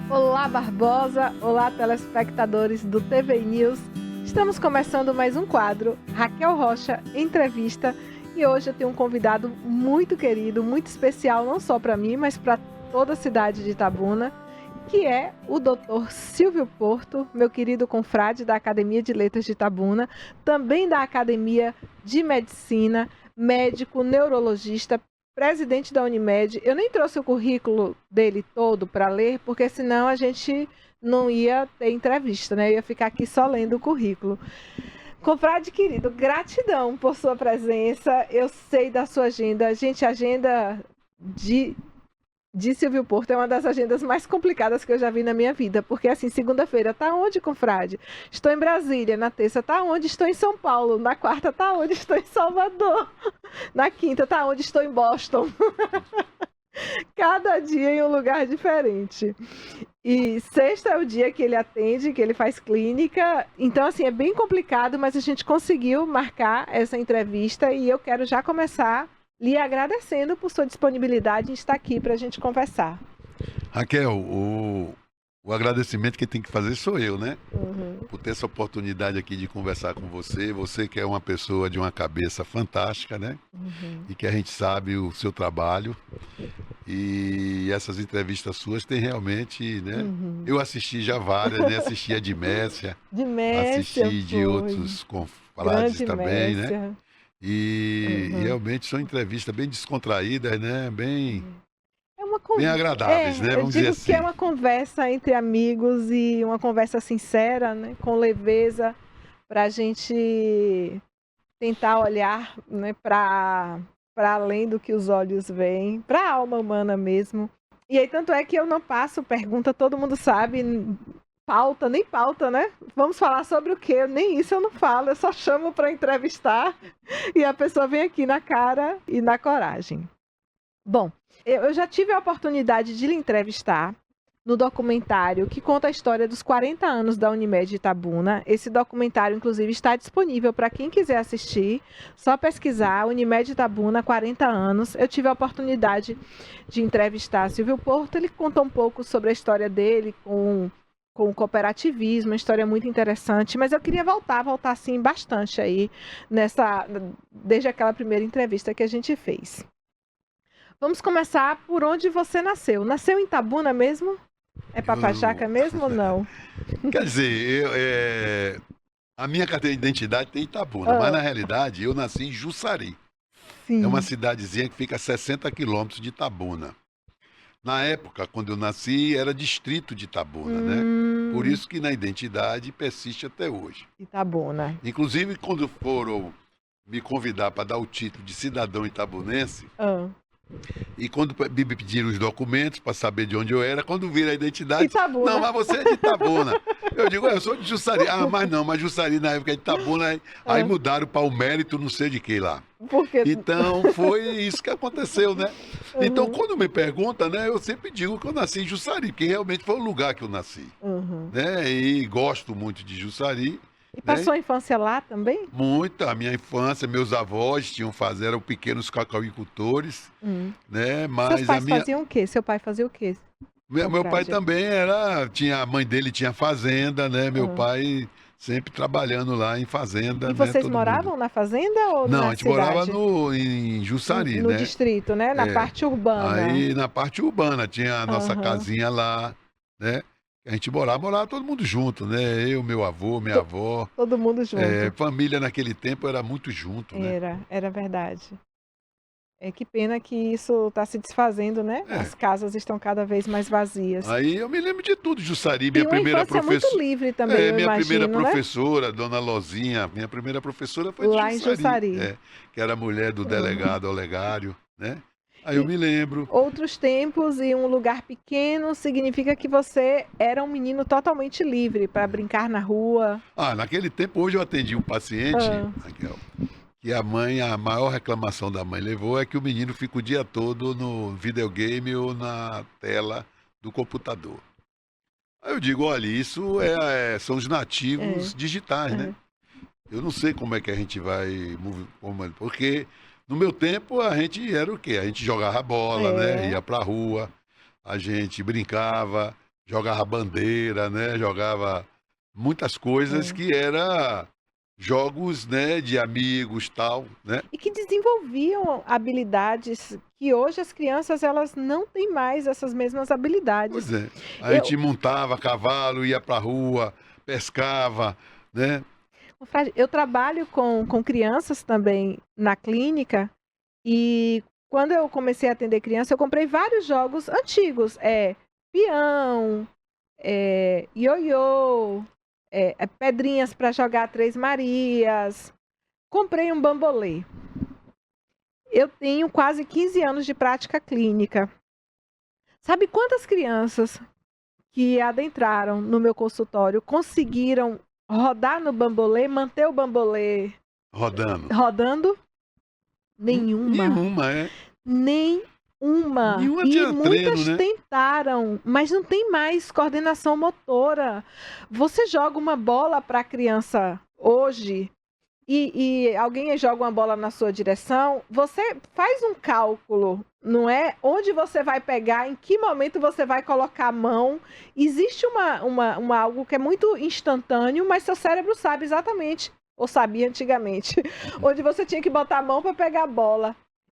Olá, Barbosa! Olá, telespectadores do TV News! Estamos começando mais um quadro, Raquel Rocha Entrevista, e hoje eu tenho um convidado muito querido, muito especial, não só para mim, mas para toda a cidade de Itabuna, que é o Dr. Silvio Porto, meu querido confrade da Academia de Letras de Itabuna, também da Academia de Medicina, médico, neurologista, presidente da Unimed. Eu nem trouxe o currículo dele todo para ler, porque senão a gente não ia ter entrevista, né? Eu ia ficar aqui só lendo o currículo. Confrade querido, gratidão por sua presença. Eu sei da sua agenda. Gente, a agenda de Silvio Porto é uma das agendas mais complicadas que eu já vi na minha vida, porque assim, segunda-feira tá onde, confrade? Estou em Brasília, na terça tá onde? Estou em São Paulo, na quarta tá onde? Estou em Salvador, na quinta tá onde? Estou em Boston. Cada dia em um lugar diferente. E sexta é o dia que ele atende, que ele faz clínica. Então, assim, é bem complicado, mas a gente conseguiu marcar essa entrevista e eu quero já começar lhe agradecendo por sua disponibilidade em estar aqui para a gente conversar. Raquel, o agradecimento que tem que fazer sou eu, né? Por ter essa oportunidade aqui de conversar com você. Você que é uma pessoa de uma cabeça fantástica, né? E que a gente sabe o seu trabalho. E essas entrevistas suas tem realmente, né? Eu assisti já várias, né? Assisti a de Mércia, assisti de outros confrades também, né? E realmente são entrevistas bem descontraídas, né? Bem agradáveis, né? Eu Vamos dizer digo assim. que é uma conversa entre amigos e uma conversa sincera, né? Com leveza, para a gente tentar olhar, né? Para além do que os olhos veem, para a alma humana mesmo. E aí, tanto é que eu não passo pergunta, todo mundo sabe, pauta, nem pauta, né? Vamos falar sobre o quê? Nem isso eu não falo, eu só chamo para entrevistar e a pessoa vem aqui na cara e na coragem. Bom, eu já tive a oportunidade de lhe entrevistar no documentário que conta a história dos 40 anos da Unimed de Itabuna. Esse documentário, inclusive, está disponível para quem quiser assistir. Só pesquisar Unimed de Itabuna, 40 anos. Eu tive a oportunidade de entrevistar Silvio Porto. Ele contou um pouco sobre a história dele com o cooperativismo, uma história muito interessante, mas eu queria voltar assim bastante aí desde aquela primeira entrevista que a gente fez. Vamos começar por onde você nasceu. Nasceu em Itabuna mesmo? É Papajaca mesmo ou não? Quer dizer, a minha carteira de identidade tem Itabuna, mas na realidade eu nasci em Jussari. Sim. É uma cidadezinha que fica a 60 quilômetros de Itabuna. Na época, quando eu nasci, era distrito de Itabuna, né? Por isso que na identidade persiste até hoje. Itabuna. Inclusive, quando foram me convidar para dar o título de cidadão itabunense, e quando me pediram os documentos para saber de onde eu era, quando viram a identidade, Itabuna. Não, mas você é de Itabuna. Eu digo, eu sou de Jussari. Ah, mas Jussari na época é de Itabuna, aí mudaram para o mérito não sei de que lá. Porque... Então, foi isso que aconteceu, né? Então, quando me perguntam, né, eu sempre digo que eu nasci em Jussari, porque realmente foi o lugar que eu nasci. Né? E gosto muito de Jussari. E passou a infância lá também? Muita. A minha infância, meus avós eram pequenos cacauicultores, né? Mas seus pais faziam o quê? Seu pai fazia o quê? Meu pai também a mãe dele tinha fazenda, né? Meu pai sempre trabalhando lá em fazenda. E vocês né? moravam na fazenda ou Não, na a gente cidade? morava em Jussari, no né? distrito, né? Na parte urbana. Aí na parte urbana tinha a nossa casinha lá, né? A gente morava todo mundo junto, né? Eu, meu avô, minha avó. Todo mundo junto. Família naquele tempo era muito junto, né? Era verdade. Que pena que isso está se desfazendo, né? As casas estão cada vez mais vazias. Aí eu me lembro de tudo, Jussari, minha primeira professora. Muito livre também, eu minha imagino, primeira professora, Dona Lozinha, minha primeira professora foi lá de em Jussari. Que era mulher do delegado Olegário, né? Aí eu me lembro. Outros tempos e um lugar pequeno significa que você era um menino totalmente livre para brincar na rua. Naquele tempo, hoje eu atendi um paciente, Raquel, que a maior reclamação da mãe levou é que o menino fica o dia todo no videogame ou na tela do computador. Aí eu digo, olha, isso são os nativos digitais, né? Eu não sei como é que a gente vai... Porque no meu tempo a gente era o quê? A gente jogava bola, né? Ia pra rua, a gente brincava, jogava bandeira, né? Jogava muitas coisas que era jogos, né, de amigos, tal, né? E que desenvolviam habilidades que hoje as crianças elas não têm mais essas mesmas habilidades. Pois é. A Eu, gente montava a cavalo, ia pra rua, pescava, né? eu trabalho com crianças também na clínica e quando eu comecei a atender criança, eu comprei vários jogos antigos, peão, ioiô, pedrinhas para jogar Três Marias. Comprei um bambolê. Eu tenho quase 15 anos de prática clínica. Sabe quantas crianças que adentraram no meu consultório conseguiram rodar no bambolê, manter o bambolê Rodando. rodando? Nenhuma. Nenhuma, é. Nenhuma. Nenhuma E tinha treino, muitas né? tentaram, mas não tem mais coordenação motora. Você joga uma bola para a criança hoje e alguém joga uma bola na sua direção, você faz um cálculo, não é? Onde você vai pegar, em que momento você vai colocar a mão. Existe algo que é muito instantâneo, mas seu cérebro sabe exatamente, ou sabia antigamente, onde você tinha que botar a mão para pegar a bola.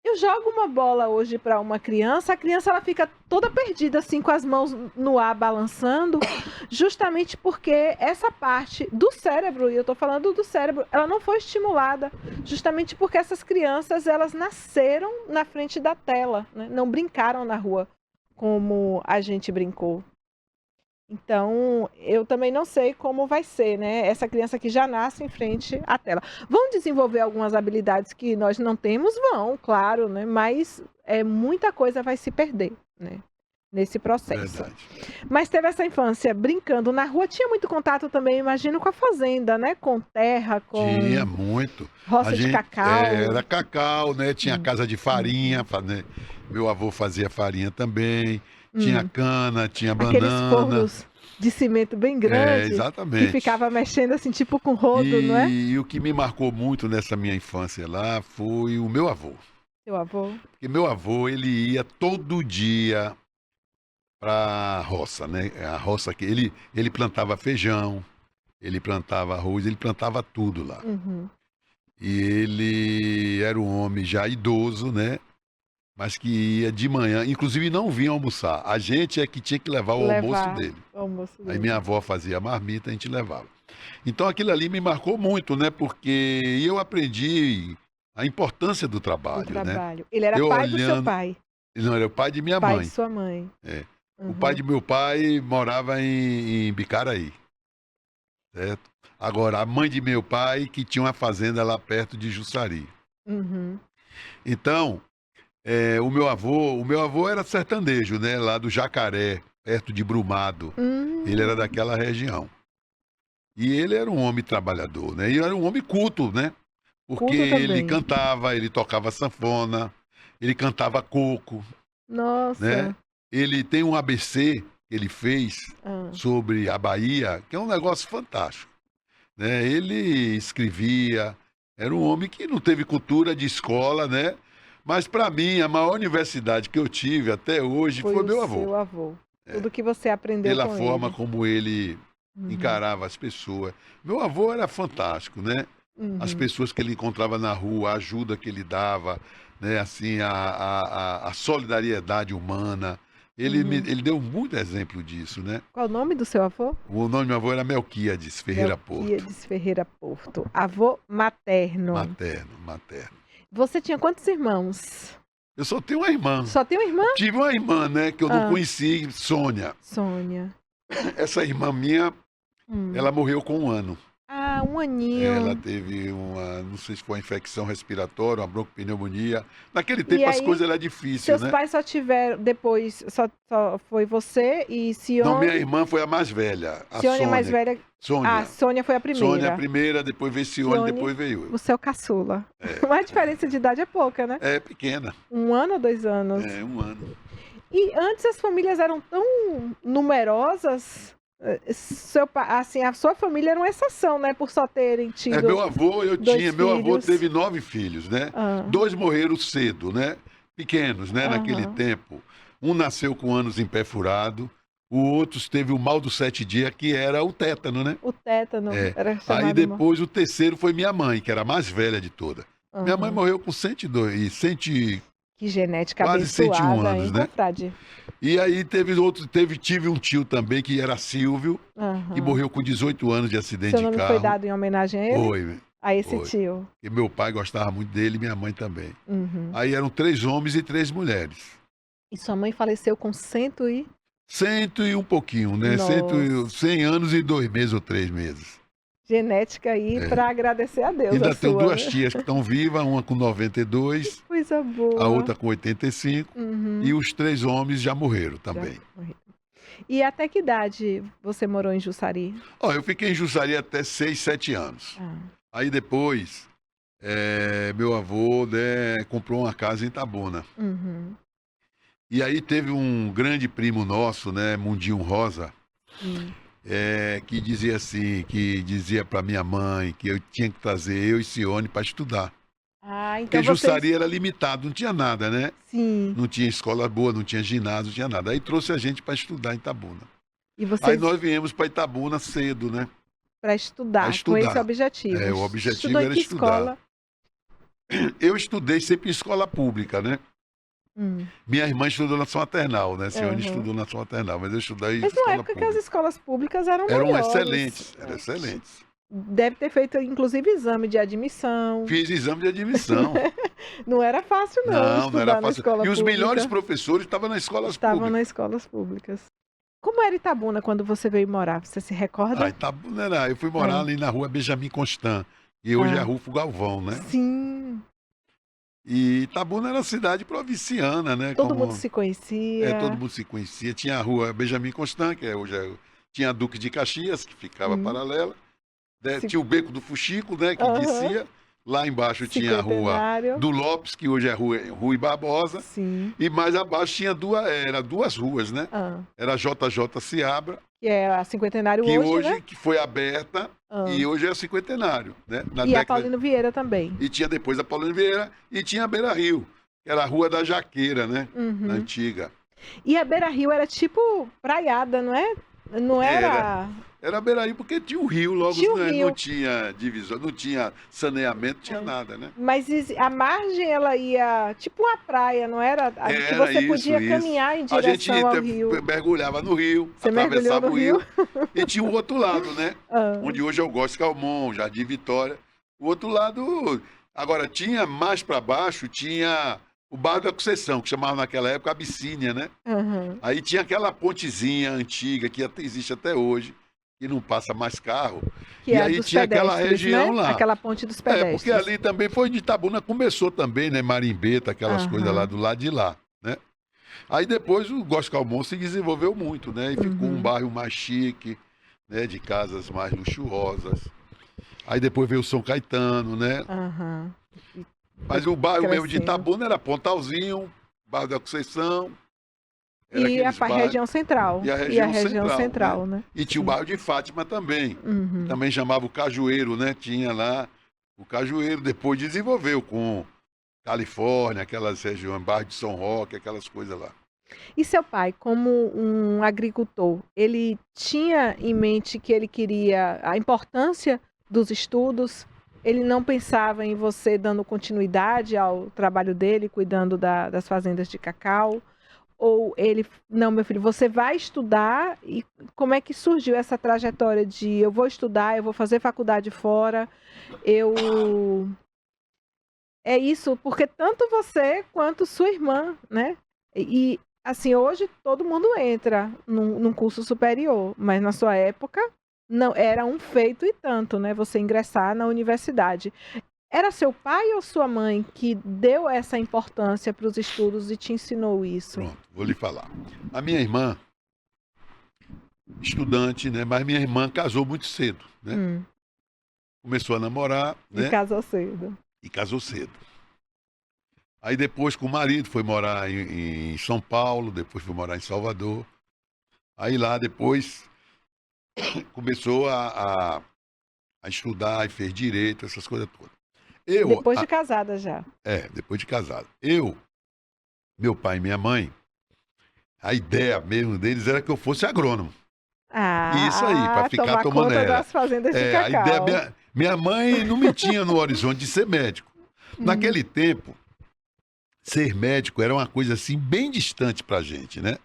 Eu jogo uma bola hoje para uma criança, a criança ela fica toda perdida assim com as mãos no ar balançando, justamente porque essa parte do cérebro, e eu estou falando do cérebro, ela não foi estimulada, justamente porque essas crianças elas nasceram na frente da tela, né? Não brincaram na rua como a gente brincou. Então, eu também não sei como vai ser, né? Essa criança que já nasce em frente à tela. Vão desenvolver algumas habilidades que nós não temos? Vão, claro, né? Mas muita coisa vai se perder, né? Nesse processo. Verdade. Mas teve essa infância brincando na rua, tinha muito contato também, imagino, com a fazenda, né? Com terra, com Tinha muito. roça de cacau. Era cacau, né? Tinha casa de farinha, né? Meu avô fazia farinha também. Tinha cana, tinha Aqueles banana. fornos de cimento bem grande. Exatamente. Que ficava mexendo assim, tipo com rodo, não é? E o que me marcou muito nessa minha infância lá foi o meu avô. Seu avô? Porque meu avô, ele ia todo dia pra roça, né? A roça que ele plantava feijão, ele plantava arroz, ele plantava tudo lá. Uhum. E ele era um homem já idoso, né? Mas que ia de manhã, inclusive não vinha almoçar. A gente é que tinha que levar o almoço dele. O almoço dele. Aí minha avó fazia a marmita, a gente levava. Então aquilo ali me marcou muito, né? Porque eu aprendi a importância do trabalho, né? Ele era Eu pai do seu olhando- pai. Ele não era o pai de minha Pai mãe. de sua mãe. É. Uhum. O pai de meu pai morava em Bicaraí, certo? Agora, a mãe de meu pai que tinha uma fazenda lá perto de Jussari. Uhum. Então, o meu avô era sertanejo, né? Lá do Jacaré, perto de Brumado. Ele era daquela região. E ele era um homem trabalhador, né? E era um homem culto, né? Porque Culto também. ele cantava, ele tocava sanfona, ele cantava coco, Nossa. né? Ele tem um ABC que ele fez sobre a Bahia, que é um negócio fantástico, né? Ele escrevia, era um homem que não teve cultura de escola, né? Mas para mim, a maior universidade que eu tive até hoje foi meu avô. Seu avô. Tudo que você aprendeu Pela com forma ele. como ele encarava as pessoas. Meu avô era fantástico, né? As pessoas que ele encontrava na rua, a ajuda que ele dava, né? Assim, a solidariedade humana. Ele deu muito exemplo disso, né? Qual o nome do seu avô? O nome do meu avô era Melquíades Ferreira Porto. Melquíades Ferreira Porto. Avô materno. Materno. Você tinha quantos irmãos? Eu só tenho uma irmã. Só tem uma irmã? Tive uma irmã, né? Que eu não conheci, Sônia. Sônia. Essa irmã minha, ela morreu com 1 ano. Ah, 1 aninho. Ela teve não sei se foi uma infecção respiratória, uma broncopneumonia. Naquele tempo E as aí, coisas eram difíceis, seus né? pais só tiveram, depois, só foi você e Sione? Não, minha irmã foi a mais velha, a Sione é Sônia. mais velha? Sônia. Ah, Sônia foi a primeira. Sônia a primeira, depois veio Sione, depois veio eu. O seu caçula. Mas a diferença de idade é pouca, né? É pequena. 1 ano ou 2 anos? 1 ano. E antes as famílias eram tão numerosas, assim, a sua família era uma exceção, né? Por só terem tido Meu avô, meu avô filhos. teve 9 filhos, né? 2 morreram cedo, né? Pequenos, né? Naquele tempo. Um nasceu com anos em pé furado, O outro teve o mal dos 7 dias, que era o tétano, né? O tétano É. era Aí chamado... depois o terceiro foi minha mãe, que era a mais velha de todas. Minha mãe Aham. morreu com 102, Que genética quase 101 abençoada, hein, anos, né? confrade? E aí tive um tio também, que era Silvio, que Aham. morreu com 18 anos de acidente Seu de nome foi carro. dado em homenagem a ele? Foi, A esse foi. tio. E meu pai gostava muito dele e minha mãe também. Uhum. Aí eram 3 homens e 3 mulheres. E sua mãe faleceu com 100 e... 100 e um pouquinho, né? Nossa. 100 anos e 2 meses ou 3 meses. Genética aí É. para agradecer a Deus, Ainda a tenho sua, 2 né? tias que estão vivas, uma com 92, Coisa boa. a outra com 85, Uhum. e os 3 homens já morreram Já também. morreu. E até que idade você morou em Jussari? Ó, eu fiquei em Jussari até 6, 7 anos. Ah. Aí depois, meu avô, né, comprou uma casa em Itabuna. Uhum. E aí teve um grande primo nosso, né, Mundinho Rosa, que dizia assim, que dizia para minha mãe que eu tinha que trazer eu e Cione para estudar. Ah, Porque então Jussari vocês... era limitado, não tinha nada, né? Sim. Não tinha escola boa, não tinha ginásio, não tinha nada. Aí trouxe a gente para estudar em Itabuna. E Aí vocês nós viemos para Itabuna cedo, né? para estudar, Para com esse estudar. objetivo. O objetivo Estudou em era que estudar. escola? Eu estudei sempre em escola pública, né? Minha irmã estudou na São Maternal, né? Cione estudou na São Maternal, mas eu estudei em Mas na escola época que pública. as escolas públicas eram Eram melhores. excelentes, eram excelentes. Deve ter feito, inclusive, exame de admissão. Fiz exame de admissão. Não era fácil, não, Não estudar era na fácil. escola E os pública. melhores professores estavam nas escolas Estavam públicas. nas escolas públicas. Como era Itabuna quando você veio morar? Você se recorda? Itabuna era... Eu fui morar ali na rua Benjamin Constant, e hoje é a Rufo Galvão, né? Sim. E Itabuna era cidade provinciana, né? Todo mundo se conhecia. Todo mundo se conhecia. Tinha a rua Benjamin Constant, que hoje tinha a Duque de Caxias, que ficava paralela. Tinha o Beco do Fuxico, né? Que descia. Lá embaixo tinha a rua do Lopes, que hoje é Rui Barbosa. Sim. E mais abaixo tinha duas ruas, né? Era a JJ Seabra. Que é a Cinquentenário que hoje, né? Que foi aberta e hoje é a Cinquentenário, né? A Paulino Vieira também. E tinha depois a Paulino Vieira e tinha a Beira Rio, que era a Rua da Jaqueira, né? Na antiga. E a Beira Rio era tipo praiada, não é? Não era... Era Beira Rio porque tinha um rio logo, rio. Não tinha divisão, não tinha saneamento, tinha nada, né? Mas a margem, ela ia tipo uma praia, não era? Que você podia caminhar em direção ao rio. A gente mergulhava no rio, você atravessava o rio. E tinha o outro lado, né? Onde hoje é o Góis Calmon, Jardim Vitória. O outro lado... Agora, tinha mais para baixo, tinha o Bairro da Conceição, que chamava naquela época Abissínia, né? Aí tinha aquela pontezinha antiga, que existe até hoje, que não passa mais carro. Que e aí tinha aquela região, né? Lá. Aquela ponte dos pedestres. Porque ali também foi de Itabuna, começou também, né? Marimbeta, aquelas coisas lá do lado de lá, né? Aí depois o Góis Calmon se desenvolveu muito, né? E ficou um bairro mais chique, né? De casas mais luxuosas. Aí depois veio o São Caetano, né? Mas o bairro mesmo de Itabuna era Pontalzinho, Bairro da Conceição. E a região central. E a região central, né? E tinha o bairro de Fátima também. Também chamava o Cajueiro, né? Tinha lá o Cajueiro. Depois desenvolveu com Califórnia, aquelas regiões, bairro de São Roque, aquelas coisas lá. E seu pai, como um agricultor, ele tinha em mente que ele queria a importância dos estudos? Ele não pensava em você dando continuidade ao trabalho dele, cuidando das fazendas de cacau? Ou ele, não, meu filho, você vai estudar? E como é que surgiu essa trajetória de eu vou estudar, eu vou fazer faculdade fora, É isso, porque tanto você quanto sua irmã, né? E assim, hoje todo mundo entra num curso superior, mas na sua época não era um feito e tanto, né? Você ingressar na universidade. Era seu pai ou sua mãe que deu essa importância para os estudos e te ensinou isso? Pronto, vou lhe falar. A minha irmã, estudante, né? Mas minha irmã casou muito cedo, né? Começou a namorar, né? E casou cedo. E casou cedo. Aí depois com o marido foi morar em São Paulo, depois foi morar em Salvador. Aí lá depois começou a estudar e fez direito, essas coisas todas. Depois de casada já. Depois de casada. Meu pai e minha mãe, a ideia mesmo deles era que eu fosse agrônomo. Isso aí, para ficar tomar tomando conta era. das fazendas de A ideia, cacau. minha mãe não me tinha no horizonte de ser médico. Naquele tempo, ser médico era uma coisa assim bem distante pra gente, né?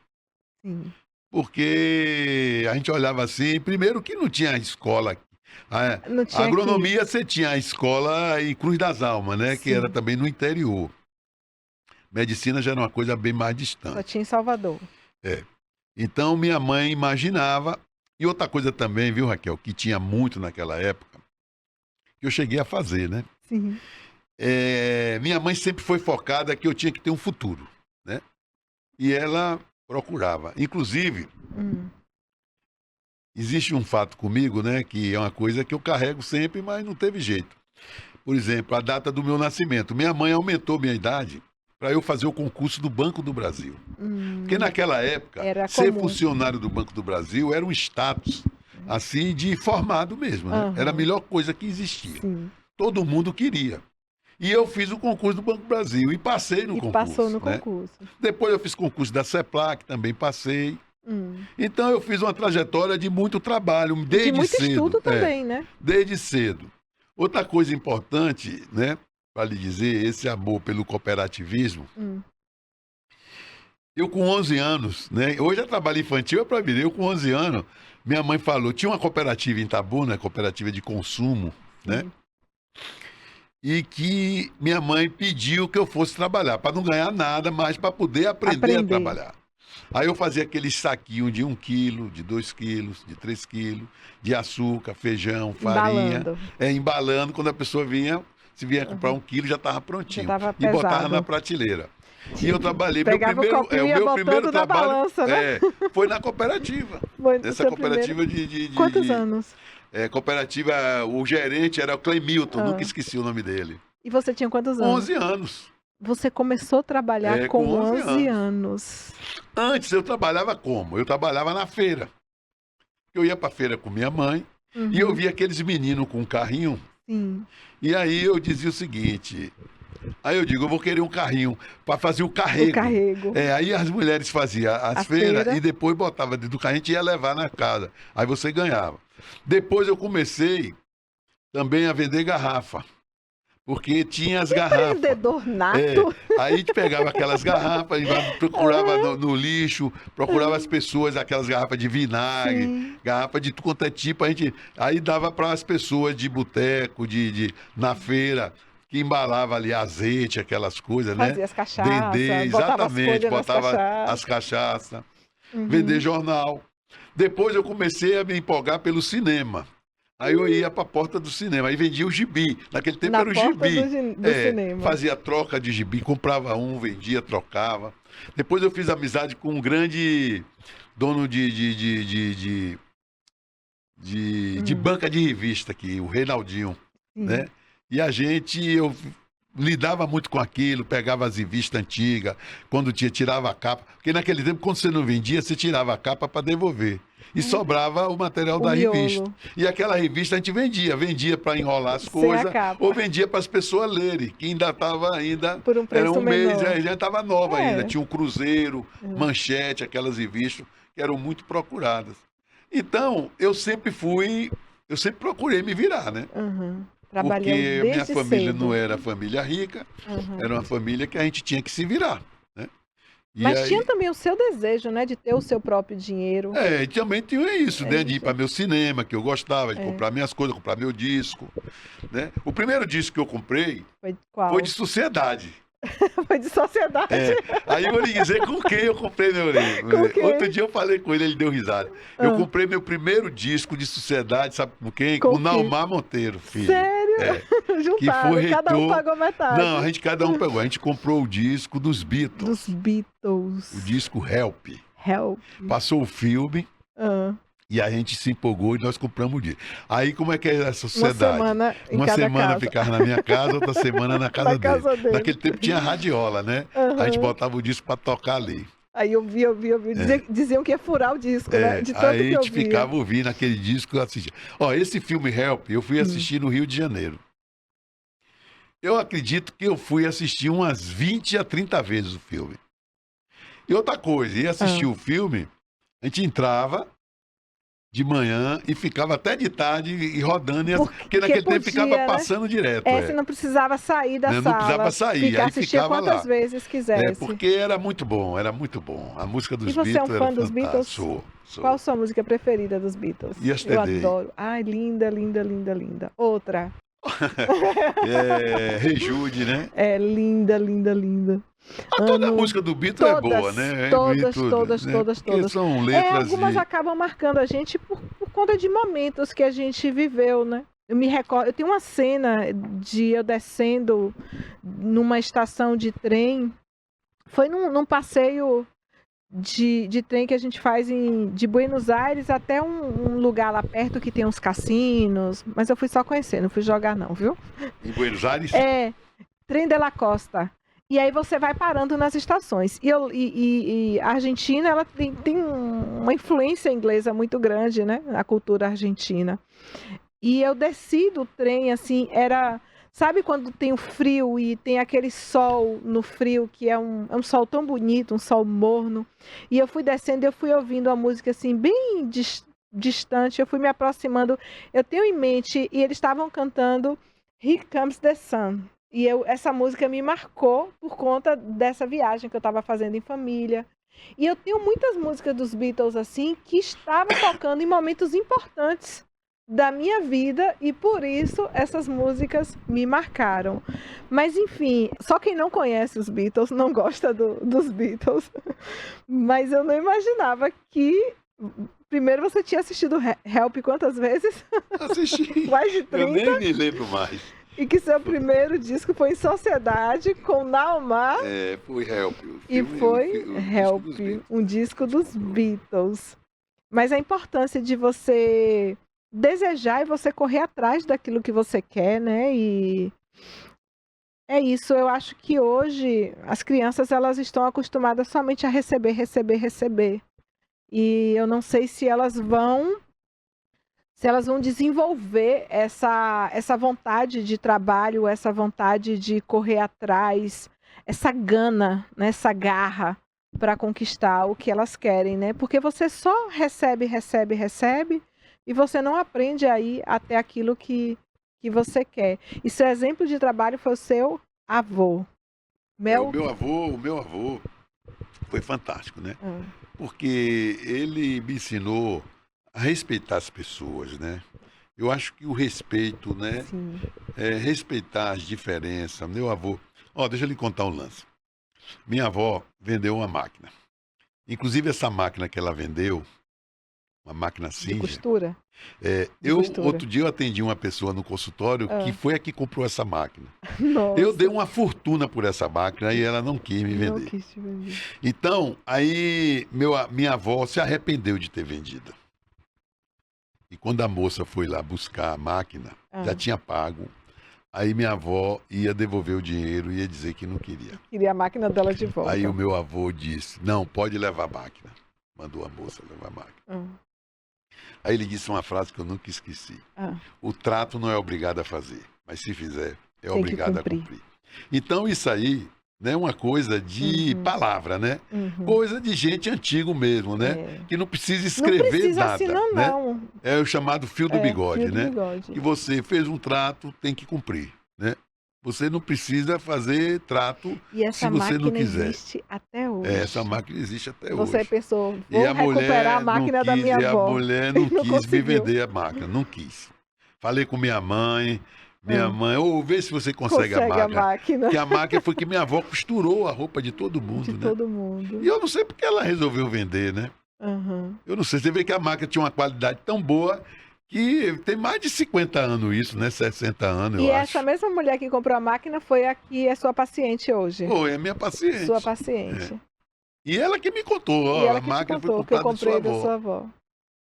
Sim. Porque a gente olhava assim, primeiro que não tinha escola. Não A tinha aqui. agronomia você tinha a escola em Cruz das Almas, né? Que era Sim. também no interior. Medicina já era uma coisa bem mais Só distante. tinha em Salvador. Então minha mãe imaginava. E outra coisa também, viu, Raquel, que tinha muito naquela época, que eu cheguei a fazer, né? Sim. Minha mãe sempre foi focada que eu tinha que ter um futuro, né? E ela procurava. Inclusive, existe um fato comigo, né? Que é uma coisa que eu carrego sempre, mas não teve jeito. Por exemplo, a data do meu nascimento. Minha mãe aumentou minha idade para eu fazer o concurso do Banco do Brasil. Porque naquela época, Era ser comum. funcionário do Banco do Brasil era um status, assim, de formado mesmo, né? Era a melhor coisa que existia. Sim. Todo mundo queria. E eu fiz o concurso do Banco do Brasil e passei no concurso. Passou no né? concurso. Depois eu fiz concurso da CEPLAC, também passei. Então eu fiz uma trajetória de muito trabalho, desde de muito cedo. estudo também, né? Desde cedo. Outra coisa importante, né, para lhe dizer, esse amor pelo cooperativismo. Eu com 11 anos, né? Hoje é trabalho infantil, é para mim. Eu com 11 anos, minha mãe falou, tinha uma cooperativa em Itabuna, cooperativa de consumo, né? E que minha mãe pediu que eu fosse trabalhar, para não ganhar nada, mas para poder aprender a trabalhar. Aí eu fazia aquele saquinho de 1 quilo, de 2 quilos, de 3 quilos, de açúcar, feijão, farinha. Embalando, quando a pessoa vinha, se vier comprar 1 quilo, já estava prontinho. E botava na prateleira. E eu trabalhei, Pegava meu o primeiro na trabalho balança, né? foi na cooperativa. Nessa cooperativa de Quantos anos? Cooperativa, o gerente era o Clemilton, nunca esqueci o nome dele. E você tinha quantos anos? 11 anos. Você começou a trabalhar com 11 anos. Antes eu trabalhava como? Eu trabalhava na feira. Eu ia para a feira com minha mãe e eu via aqueles meninos com um carrinho. Sim. E aí eu dizia o seguinte... Aí eu digo, eu vou querer um carrinho para fazer o carrego. Aí as mulheres faziam as feiras e depois botava dentro do carrinho e a gente ia levar na casa. Aí você ganhava. Depois eu comecei também a vender garrafa. Porque tinha as garrafas. Empreendedor nato. Aí a gente pegava aquelas garrafas, procurava no lixo, procurava as pessoas, aquelas garrafas de vinagre, garrafa de tudo quanto é tipo. Aí dava para as pessoas de boteco, na feira, que embalava ali azeite, aquelas coisas, né? Fazia as cachaças. Vender, exatamente, botava as cachaças. Vender jornal. Depois eu comecei a me empolgar pelo cinema. Aí eu ia para a porta do cinema, aí vendia o gibi. Naquele tempo era o gibi. Do cinema. Fazia troca de gibi, comprava um, vendia, trocava. Depois eu fiz amizade com um grande dono de banca de revista aqui, o Reinaldinho, né? E eu lidava muito com aquilo, pegava as revistas antigas, quando tirava a capa. Porque naquele tempo, quando você não vendia, você tirava a capa para devolver. E sobrava o material da revista. E aquela revista a gente vendia para enrolar as coisas, ou vendia para as pessoas lerem, que ainda estava por um preço era um mês, menor. já estava nova ainda. Tinha um Cruzeiro, Manchete, aquelas revistas que eram muito procuradas. Então, eu sempre procurei me virar, né? Porque minha família não era família rica, era uma família que a gente tinha que se virar. Mas tinha também o seu desejo, né? De ter o seu próprio dinheiro. E também tinha isso, né? De ir para meu cinema, que eu gostava, de comprar minhas coisas, comprar meu disco. Né? O primeiro disco que eu comprei foi de Sociedade. Foi de Sociedade. Aí eu vou lhe dizer com quem eu comprei meu livro. Outro dia eu falei com ele deu risada. Eu comprei meu primeiro disco de Sociedade, sabe com quem? Com o Naumar Monteiro, filho. Sério? Juntaram, que foi reitor... cada um pagou metade. Não, cada um pegou. A gente comprou o disco dos Beatles. Dos Beatles. O disco Help. Help. Passou o filme. E a gente se empolgou e nós compramos o disco. Aí como é que é a Sociedade? Uma semana ficava na minha casa, outra semana na casa dele. Naquele tempo tinha radiola, né? A gente botava o disco para tocar ali. Aí eu vi. Diziam que ia furar o disco, né? De tanto aí que a gente ficava ouvindo aquele disco e assistia. Esse filme Help, eu fui assistir no Rio de Janeiro. Eu acredito que eu fui assistir umas 20 a 30 vezes o filme. E outra coisa, ia assistir o filme, a gente entrava de manhã e ficava até de tarde e rodando, porque naquele tempo ficava podia, né? passando direto. Você não precisava sair da Não sala. precisava sair, aí assistia ficava quantas lá. vezes quisesse. Porque era muito bom, era muito bom. A música dos E você é um Beatles fã era dos Beatles? Sou. Qual a sua música preferida dos Beatles? Yesterday. Eu adoro. Ai, linda, linda, linda, linda. Outra. Rei Jude, né? É linda, linda, linda. Toda a música do Beatles é boa, né? Todas. Porque são letras algumas acabam marcando a gente por conta de momentos que a gente viveu, né? Eu me recordo, eu tenho uma cena de eu descendo numa estação de trem. Foi num passeio de trem que a gente faz de Buenos Aires até um lugar lá perto que tem uns cassinos. Mas eu fui só conhecer, não fui jogar não, viu? Em Buenos Aires? Trem de la Costa. E aí você vai parando nas estações. E a Argentina, ela tem uma influência inglesa muito grande, né? A cultura argentina. E eu desci do trem, assim, sabe quando tem o frio e tem aquele sol no frio, que é um sol tão bonito, um sol morno. E eu fui descendo e eu fui ouvindo a música, assim, bem distante. Eu fui me aproximando. Eu tenho em mente, e eles estavam cantando Here Comes the Sun. E essa música me marcou por conta dessa viagem que eu estava fazendo em família. E eu tenho muitas músicas dos Beatles, assim, que estavam tocando em momentos importantes da minha vida, e por isso essas músicas me marcaram. Mas enfim, só quem não conhece os Beatles não gosta dos Beatles. Mas eu não imaginava que... Primeiro, você tinha assistido Help quantas vezes? Assisti. Mais de 30. Eu nem me lembro mais. E que seu primeiro disco foi Em Sociedade, com Naomar. Foi Help. E foi Help, um disco dos Beatles. Mas a importância de você desejar e você correr atrás daquilo que você quer, né? E é isso. Eu acho que hoje as crianças, elas estão acostumadas somente a receber. E eu não sei se elas vão desenvolver essa vontade de trabalho, essa vontade de correr atrás, essa gana, né, essa garra para conquistar o que elas querem, né? Porque você só recebe e você não aprende a ir até aquilo que você quer. E seu exemplo de trabalho foi o seu avô. O meu avô foi fantástico, né? Porque ele me ensinou a respeitar as pessoas, né? Eu acho que o respeito, né? Respeitar as diferenças. Meu avô... deixa eu lhe contar um lance. Minha avó vendeu uma máquina. Inclusive, essa máquina que ela vendeu, uma máquina Singer... De costura? Outro dia eu atendi uma pessoa no consultório que foi a que comprou essa máquina. Nossa. Eu dei uma fortuna por essa máquina e ela não quis me vender. Não quis te vender. Então, aí minha avó se arrependeu de ter vendido. E quando a moça foi lá buscar a máquina, já tinha pago. Aí minha avó ia devolver o dinheiro e ia dizer que não queria. Queria a máquina dela de volta. Aí o meu avô disse, não, pode levar a máquina. Mandou a moça levar a máquina. Aí ele disse uma frase que eu nunca esqueci. O trato não é obrigado a fazer, mas se fizer, é obrigado a cumprir. Então isso aí, né, é uma coisa de palavra, né? Coisa de gente antigo mesmo, né? Que não precisa escrever não precisa nada. Assinar, né? Não. É o chamado fio do bigode, fio do né? bigode. Que você fez um trato, tem que cumprir, né? Você não precisa fazer trato se você não quiser. Existe até hoje. Essa máquina existe até hoje. Você pensou, vou recuperar a máquina da minha avó. E a mulher não quis me vender a máquina, não quis. Falei com minha mãe, vê se você consegue a máquina. Porque a máquina foi que minha avó costurou a roupa de todo mundo, né? Todo mundo. E eu não sei porque ela resolveu vender, né? Eu não sei, você vê que a máquina tinha uma qualidade tão boa que tem mais de 50 anos isso, né? 60 anos, eu acho. E essa mesma mulher que comprou a máquina foi a que é sua paciente hoje? Foi, é minha paciente. Sua paciente. E ela que me contou, a máquina foi comprada da sua avó.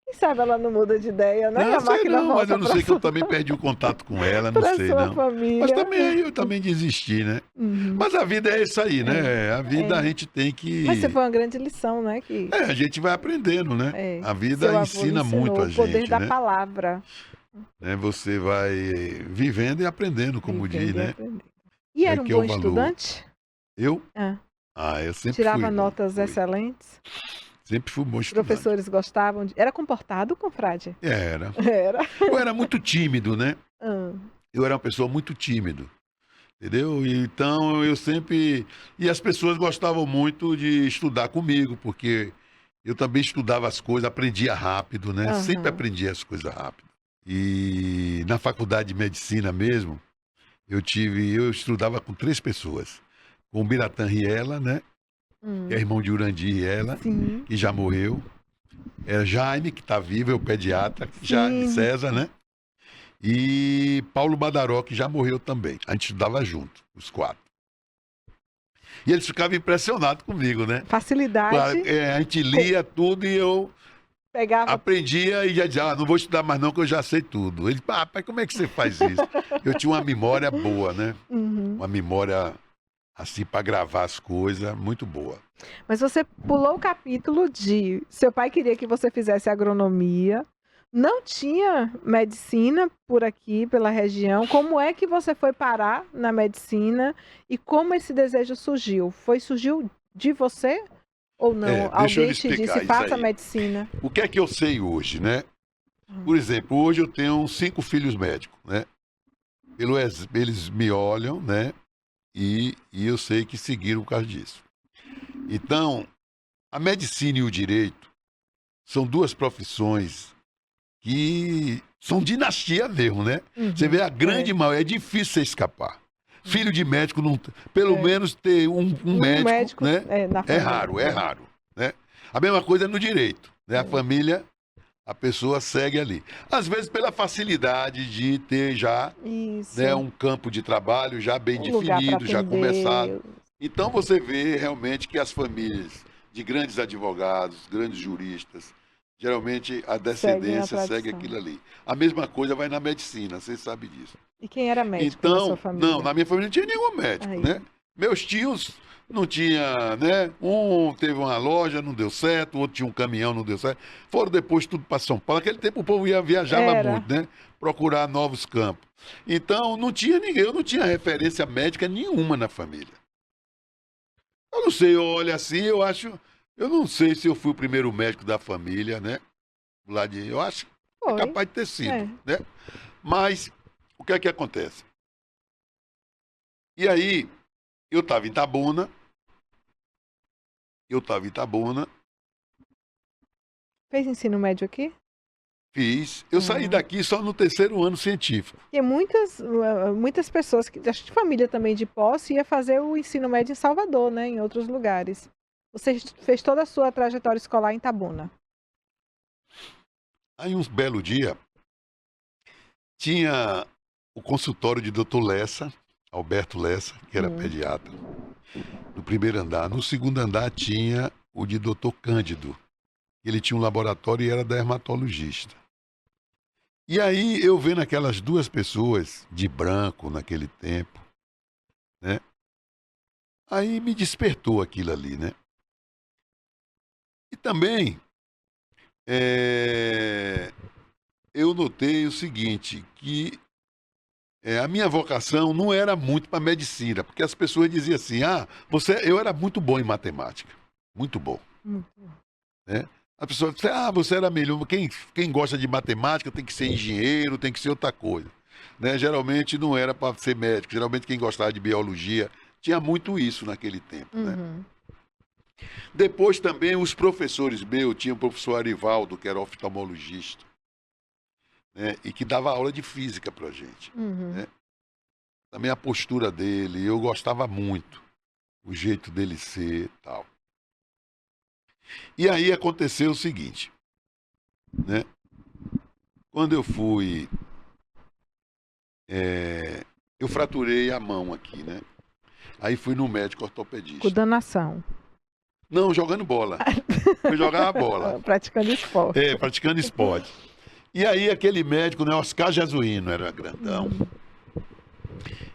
Quem sabe ela não muda de ideia, né? Não, sei não, mas eu não sei que eu também perdi o contato com ela, não sei não. Família. Mas também eu também desisti, né? Mas a vida é isso aí, né? A vida a gente tem que... Mas você foi uma grande lição, né? A gente vai aprendendo, né? A vida ensina muito a gente, o poder da palavra. Você vai vivendo e aprendendo, como diz, né? E era um bom estudante? Eu? Ah, eu sempre Tirava fui bom. notas excelentes? Sempre fui bom Os estudante. professores gostavam de... Era comportado, confrade? Era. Era. Eu era muito tímido, né? Ah, Eu era uma pessoa muito tímido, entendeu? Então eu sempre... E as pessoas gostavam muito de estudar comigo, porque eu também estudava as coisas, aprendia rápido, né? Sempre aham. aprendia as coisas rápido. E na faculdade de medicina mesmo, eu estudava com 3 pessoas. Com o Biratã Riela, né? Que é Hum, irmão de Urandir Riela, sim, que já morreu. É Jaime, que está vivo, é o pediatra, já de sim. César, né? E Paulo Badaró, que já morreu também. A gente estudava junto, os 4. E eles ficavam impressionados comigo, né? Facilidade. A gente lia tudo e eu Pegava. aprendia e já dizia, não vou estudar mais não, que eu já sei tudo. Ele, pai, como é que você faz isso? Eu tinha uma memória boa, né? Uhum. Uma memória, assim, para gravar as coisas, muito boa. Mas você pulou o capítulo de seu pai queria que você fizesse agronomia, não tinha medicina por aqui, pela região. Como é que você foi parar na medicina e como esse desejo surgiu? Surgiu de você ou não? Deixa eu lhe Alguém te disse, explicar isso faça aí. medicina? O que é que eu sei hoje, né? Por exemplo, hoje eu tenho 5 filhos médicos, né? Eles me olham, né? E eu sei que seguiram por causa disso. Então, a medicina e o direito são 2 profissões que são dinastia mesmo, né? Você vê a grande maioria, é difícil você escapar. Filho de médico, não, pelo É. menos ter um Um médico, médico né? na É família. raro, né? A mesma coisa no direito, né? A família, a pessoa segue ali. Às vezes pela facilidade de ter já, Isso. né, um campo de trabalho já bem Um lugar para definido, já começado. atender. Então você vê realmente que as famílias de grandes advogados, grandes juristas, geralmente a Seguem a descendência segue tradição. aquilo ali. A mesma coisa vai na medicina, você sabe disso. E quem era médico na sua Então, família? não, na minha família não tinha nenhum médico, Aí. né? Meus tios não tinha, né? Um teve uma loja, não deu certo, o outro tinha um caminhão, não deu certo. Foram depois tudo para São Paulo. Naquele tempo o povo viajava Era. muito, né? Procurar novos campos. Então, não tinha ninguém, eu não tinha referência médica nenhuma na família. Eu não sei, olha assim, eu não sei se eu fui o primeiro médico da família, né? Lá de, eu acho que é Foi. capaz de ter sido, É. né? Mas o que é que acontece? E aí, eu estava em Itabuna, Fez ensino médio aqui? fiz. Eu saí daqui só no 3º ano científico. Porque muitas pessoas, acho que família também de posse, ia fazer o ensino médio em Salvador, né? Em outros lugares. Você fez toda a sua trajetória escolar em Itabuna. Aí, um belo dia, tinha o consultório de Dr. Lessa, Alberto Lessa, que era pediatra, no primeiro andar. No segundo andar tinha o de Dr. Cândido. Ele tinha um laboratório e era dermatologista. E aí eu vendo aquelas 2 pessoas de branco naquele tempo, né? Aí me despertou aquilo ali, né? E também eu notei o seguinte, que a minha vocação não era muito para medicina, porque as pessoas diziam assim, eu era muito bom em matemática, muito bom, né? As pessoas diziam, você era melhor, quem gosta de matemática tem que ser engenheiro, tem que ser outra coisa, né? Geralmente não era para ser médico, geralmente quem gostava de biologia, tinha muito isso naquele tempo, né? Depois também os professores meus, tinha o professor Arivaldo, que era oftalmologista, né? E que dava aula de física pra gente, né? Também a postura dele, eu gostava muito, o jeito dele ser e tal. E aí aconteceu o seguinte, né? Quando eu fui, eu fraturei a mão aqui, né? Aí fui no médico ortopedista. Com danação. Não, jogando bola. Fui jogar a bola. Praticando esporte. Praticando esporte. E aí aquele médico, né, Oscar Jesuíno, era grandão.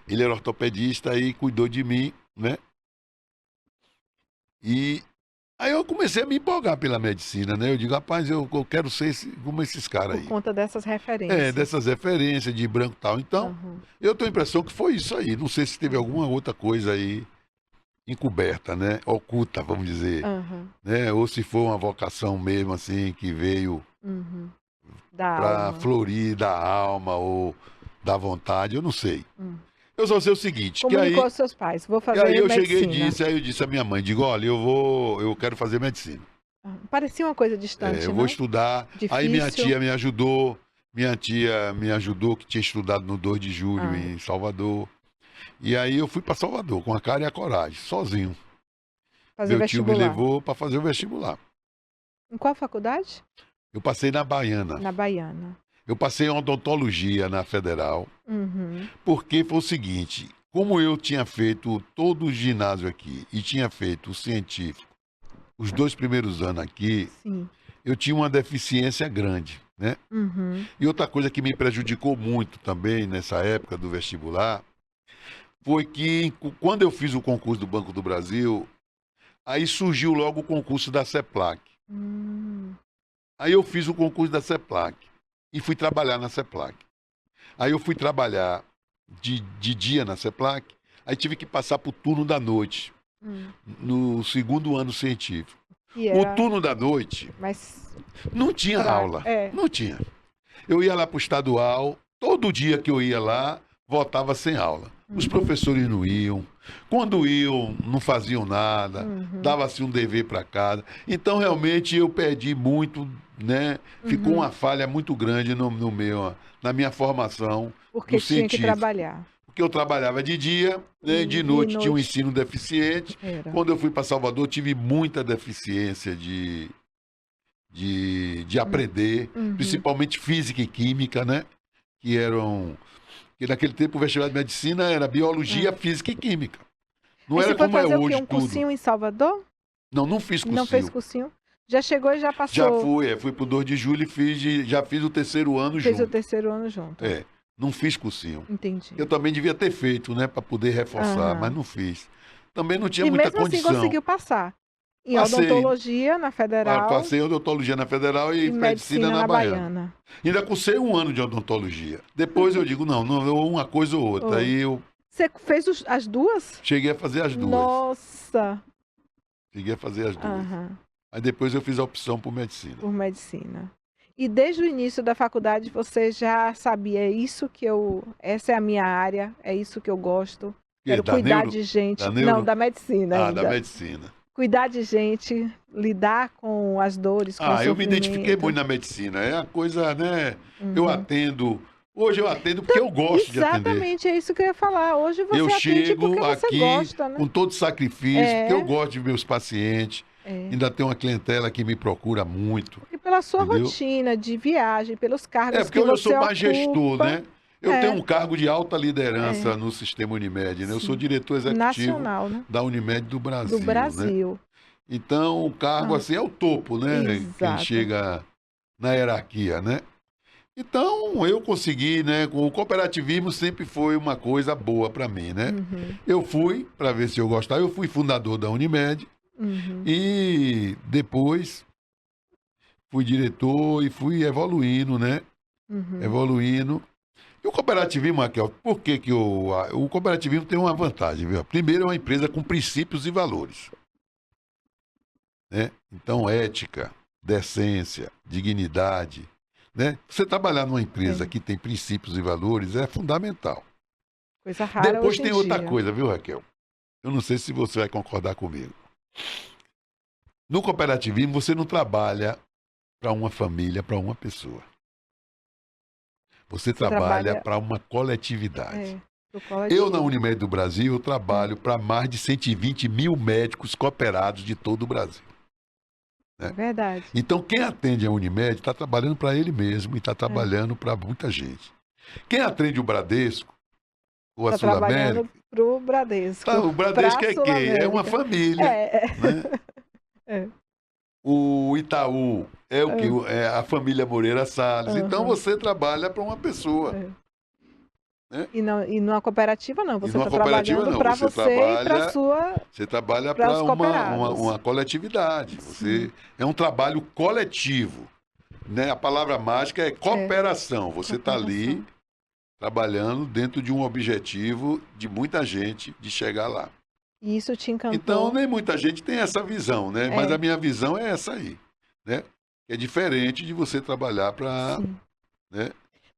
Ele era ortopedista e cuidou de mim, né? E aí eu comecei a me empolgar pela medicina, né? Eu digo, rapaz, eu quero ser como esses caras aí. Por conta dessas referências. Dessas referências de branco e tal. Então, eu tenho a impressão que foi isso aí. Não sei se teve alguma outra coisa aí encoberta, né? Oculta, vamos dizer, Aham. né? Ou se for uma vocação mesmo assim que veio Uhum. Da para alma. florir da alma ou da vontade, eu não sei. Hum. Eu só sei o seguinte, Comunicou aos seus pais, vou que aí fazer eu cheguei e medicina. disse, aí eu disse à minha mãe, digo, olha, eu quero fazer medicina. Parecia uma coisa distante, Eu vou não? estudar. Aí Difícil. minha tia me ajudou, que tinha estudado no 2 de julho Ah, em Salvador. E aí eu fui para Salvador com a cara e a coragem, sozinho. fazer Meu tio me vestibular. levou para fazer o vestibular. Em qual faculdade? Eu passei na Baiana. Na Baiana. Eu passei em odontologia na Federal, Uhum. porque foi o seguinte, como eu tinha feito todo o ginásio aqui e tinha feito o científico, os 2 primeiros anos aqui, Sim. eu tinha uma deficiência grande, né? Uhum. E outra coisa que me prejudicou muito também nessa época do vestibular foi que quando eu fiz o concurso do Banco do Brasil, aí surgiu logo o concurso da CEPLAC. Hum. Aí eu fiz o concurso da CEPLAC e fui trabalhar na CEPLAC. Aí eu fui trabalhar de dia na CEPLAC, aí tive que passar para o turno da noite, Hum. no segundo ano científico. E O era turno da noite mais não tinha fraco. aula, É. não tinha. Eu ia lá para o estadual, todo dia que eu ia lá, voltava sem aula. Os professores não iam, quando iam, não faziam nada, Uhum. dava-se um dever para cada. Então, realmente, eu perdi muito, né? Ficou Uhum. uma falha muito grande na minha formação Porque do tinha que científico. trabalhar. Porque eu trabalhava de dia, né? E De de noite tinha um noite ensino deficiente. era. Quando eu fui para Salvador, tive muita deficiência de aprender, Uhum. principalmente física e química, né? Que eram. Que naquele tempo o vestibular de medicina era biologia, física e química. Não Aí era você foi como é fazer o quê? hoje Um tudo. cursinho em Salvador? Não, não fiz Não fez cursinho. cursinho? Já chegou e já Já passou. fui pro 2 de julho e já fiz o terceiro ano Fez o junto. terceiro ano junto. É, não fiz cursinho. Entendi. Eu também devia ter feito, né, para poder reforçar, Aham. mas não fiz. Também não tinha E muita mesmo assim condição. conseguiu passar. Em Passei, odontologia na Federal passei odontologia na Federal e e medicina medicina na na Baiana. Baiana. Ainda cursei um ano de odontologia. Depois eu digo, não, ou uma coisa ou outra. Oh. Aí eu Você fez as duas? cheguei a fazer as duas. Nossa! Cheguei a fazer as duas. Aham, Aí depois eu fiz a opção por medicina. por medicina. E desde o início da faculdade você já sabia, essa é a minha área, é isso que eu gosto. Quero Da cuidar neuro? de gente. Da neuro? Não, da medicina Ah, ainda. da medicina. Cuidar de gente, lidar com as dores, com o Eu me identifiquei sofrimento. muito na medicina. É a coisa, né? Eu Uhum. atendo. Hoje eu atendo porque eu gosto de atender. Exatamente, é isso que eu ia falar. Hoje você Eu atende chego porque você aqui gosta, né? com todo sacrifício, É. porque eu gosto de meus pacientes. É. Ainda tem uma clientela que me procura muito. E pela sua Entendeu? rotina de viagem, pelos cargos Porque que hoje eu você sou mais gestor, ocupa, né? Eu É. tenho um cargo de alta liderança no sistema Unimed, né? Eu Sim. sou diretor executivo nacional, né? da Unimed do Brasil. Do Né? Brasil. Então, o cargo Ah. assim é o topo, né? Quem Exato. chega na hierarquia, né? Então, eu consegui, né? O cooperativismo sempre foi uma coisa boa para mim, né? Uhum, Eu fui, para ver se eu gostava, eu fui fundador da Unimed uhum, e depois fui diretor e fui evoluindo, né? uhum. Evoluindo. E o cooperativismo, Raquel, por que que o cooperativismo tem uma vantagem, viu? Primeiro, é uma empresa com princípios e valores, né? Então, ética, decência, dignidade, né? Você trabalhar numa empresa que tem princípios e valores é fundamental. Coisa rara Depois hoje em tem outra dia. coisa, viu, Raquel? Eu não sei se você vai concordar comigo. No cooperativismo, você não trabalha para uma família, para uma pessoa. Você trabalha para uma coletividade. Pro coletivo. Eu, na Unimed do Brasil, eu trabalho para mais de 120 mil médicos cooperados de todo o Brasil. É verdade. Então, quem atende a Unimed está trabalhando para ele mesmo e está trabalhando para muita gente. Quem atende o Bradesco, ou a Tá trabalhando Sul-América, pro Bradesco. o Bradesco pra é quem? É uma Sul-América. família. Né? É. O Itaú é o quê? É a família Moreira Salles. Então, Uhum. você trabalha para uma pessoa. Né? E numa cooperativa não, você numa está cooperativa, trabalhando não. para Você você e para trabalha- sua. Você trabalha Para para os cooperados. uma coletividade. Você é um trabalho coletivo. Né? A palavra mágica é cooperação. Você está ali trabalhando dentro de um objetivo de muita gente de chegar lá. E isso te Então, encantou? nem muita gente tem essa visão, né? Mas É. a minha visão é essa aí, né? É diferente de você trabalhar para, Sim. né?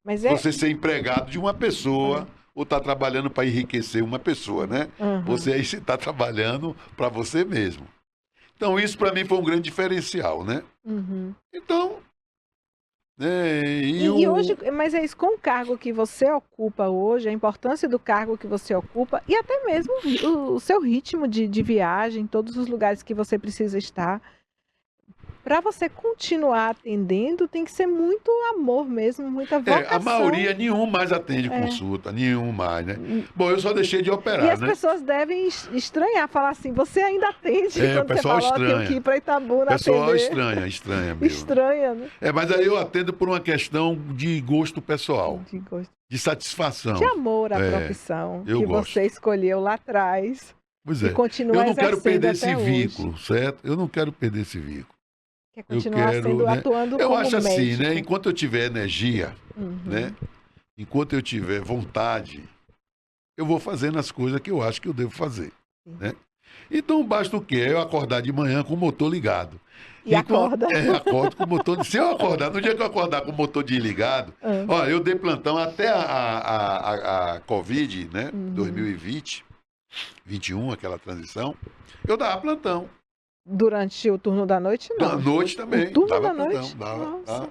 Mas é. Você ser empregado de uma pessoa ou estar trabalhando para enriquecer uma pessoa, né? Aham. Você aí está trabalhando para você mesmo. Então, isso para mim foi um grande diferencial, né? Uhum. Então, né? E hoje, mas é isso, com o cargo que você ocupa hoje, a importância do cargo que você ocupa e até mesmo o seu ritmo de viagem, todos os lugares que você precisa estar, para você continuar atendendo, tem que ser muito amor mesmo, muita vocação. a maioria, nenhum mais atende consulta, nenhum mais, né? Bom, eu só deixei de E operar, as né? pessoas devem estranhar, falar assim, você ainda atende O quando você pessoal fala, tenho que ir para O Itabuna pessoal atender. estranha mesmo. Estranha, né? Mas aí eu atendo por uma questão de gosto pessoal, De gosto. de satisfação. De amor à profissão eu que gosto. você escolheu lá atrás. Pois E é. continua Eu não quero exercendo perder até esse hoje. vínculo, certo? Eu não quero perder esse vínculo. Quer Eu continuar quero, né? atuando Eu como acho assim, médico. né? Enquanto eu tiver energia, Uhum. né? Enquanto eu tiver vontade, eu vou fazendo as coisas que eu acho que eu devo fazer, né? Então basta o quê? Eu acordar de manhã com o motor ligado. E acorda. Acordo com o motor. Se eu acordar, no dia que eu acordar com o motor desligado, olha, eu dei plantão até a Covid, né? 2020, 21, aquela transição, eu dava plantão. Durante o turno da noite, não. Da noite também. O turno dava da plantão, noite? dava.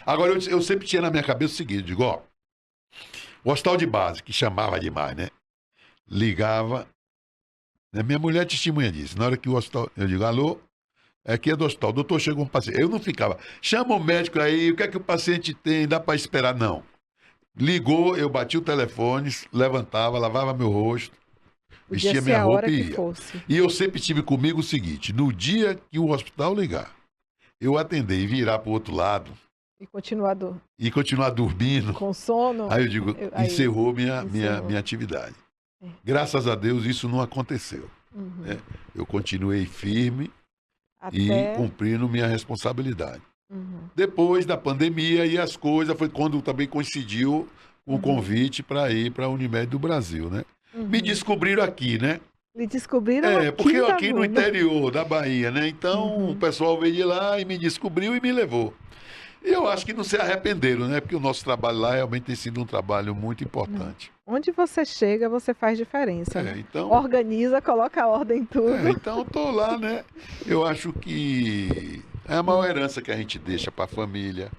Agora, eu sempre tinha na minha cabeça o seguinte, digo, ó, o hospital de base, que chamava demais, né? Ligava, né? Minha mulher testemunha disso. Na hora que o hospital, eu digo, alô, aqui é do hospital, doutor, chegou um paciente. Eu não ficava, chama o médico aí, o que é que o paciente tem, dá para esperar? Não. Ligou, eu bati o telefone, levantava, lavava meu rosto, vestia minha roupa e ia. E eu sempre tive comigo o seguinte, no dia que o hospital ligar, eu atender e virar para o outro lado. E continuar dormindo. Com sono. Aí eu digo, encerrou minha atividade. Graças a Deus isso não aconteceu. Né? Eu continuei firme e cumprindo minha responsabilidade. Depois da pandemia e as coisas, foi quando também coincidiu com o convite para ir para a Unimed do Brasil, né? Me descobriram aqui, né? Me descobriram aqui, porque eu aqui no interior da Bahia, né? Então o pessoal veio de lá e me descobriu e me levou. E eu acho que não se arrependeram, né? Porque o nosso trabalho lá realmente tem sido um trabalho muito importante. Onde você chega, você faz diferença. Né? Então, organiza, coloca ordem em tudo. Então eu tô lá, né? Eu acho que é a maior herança que a gente deixa para a família.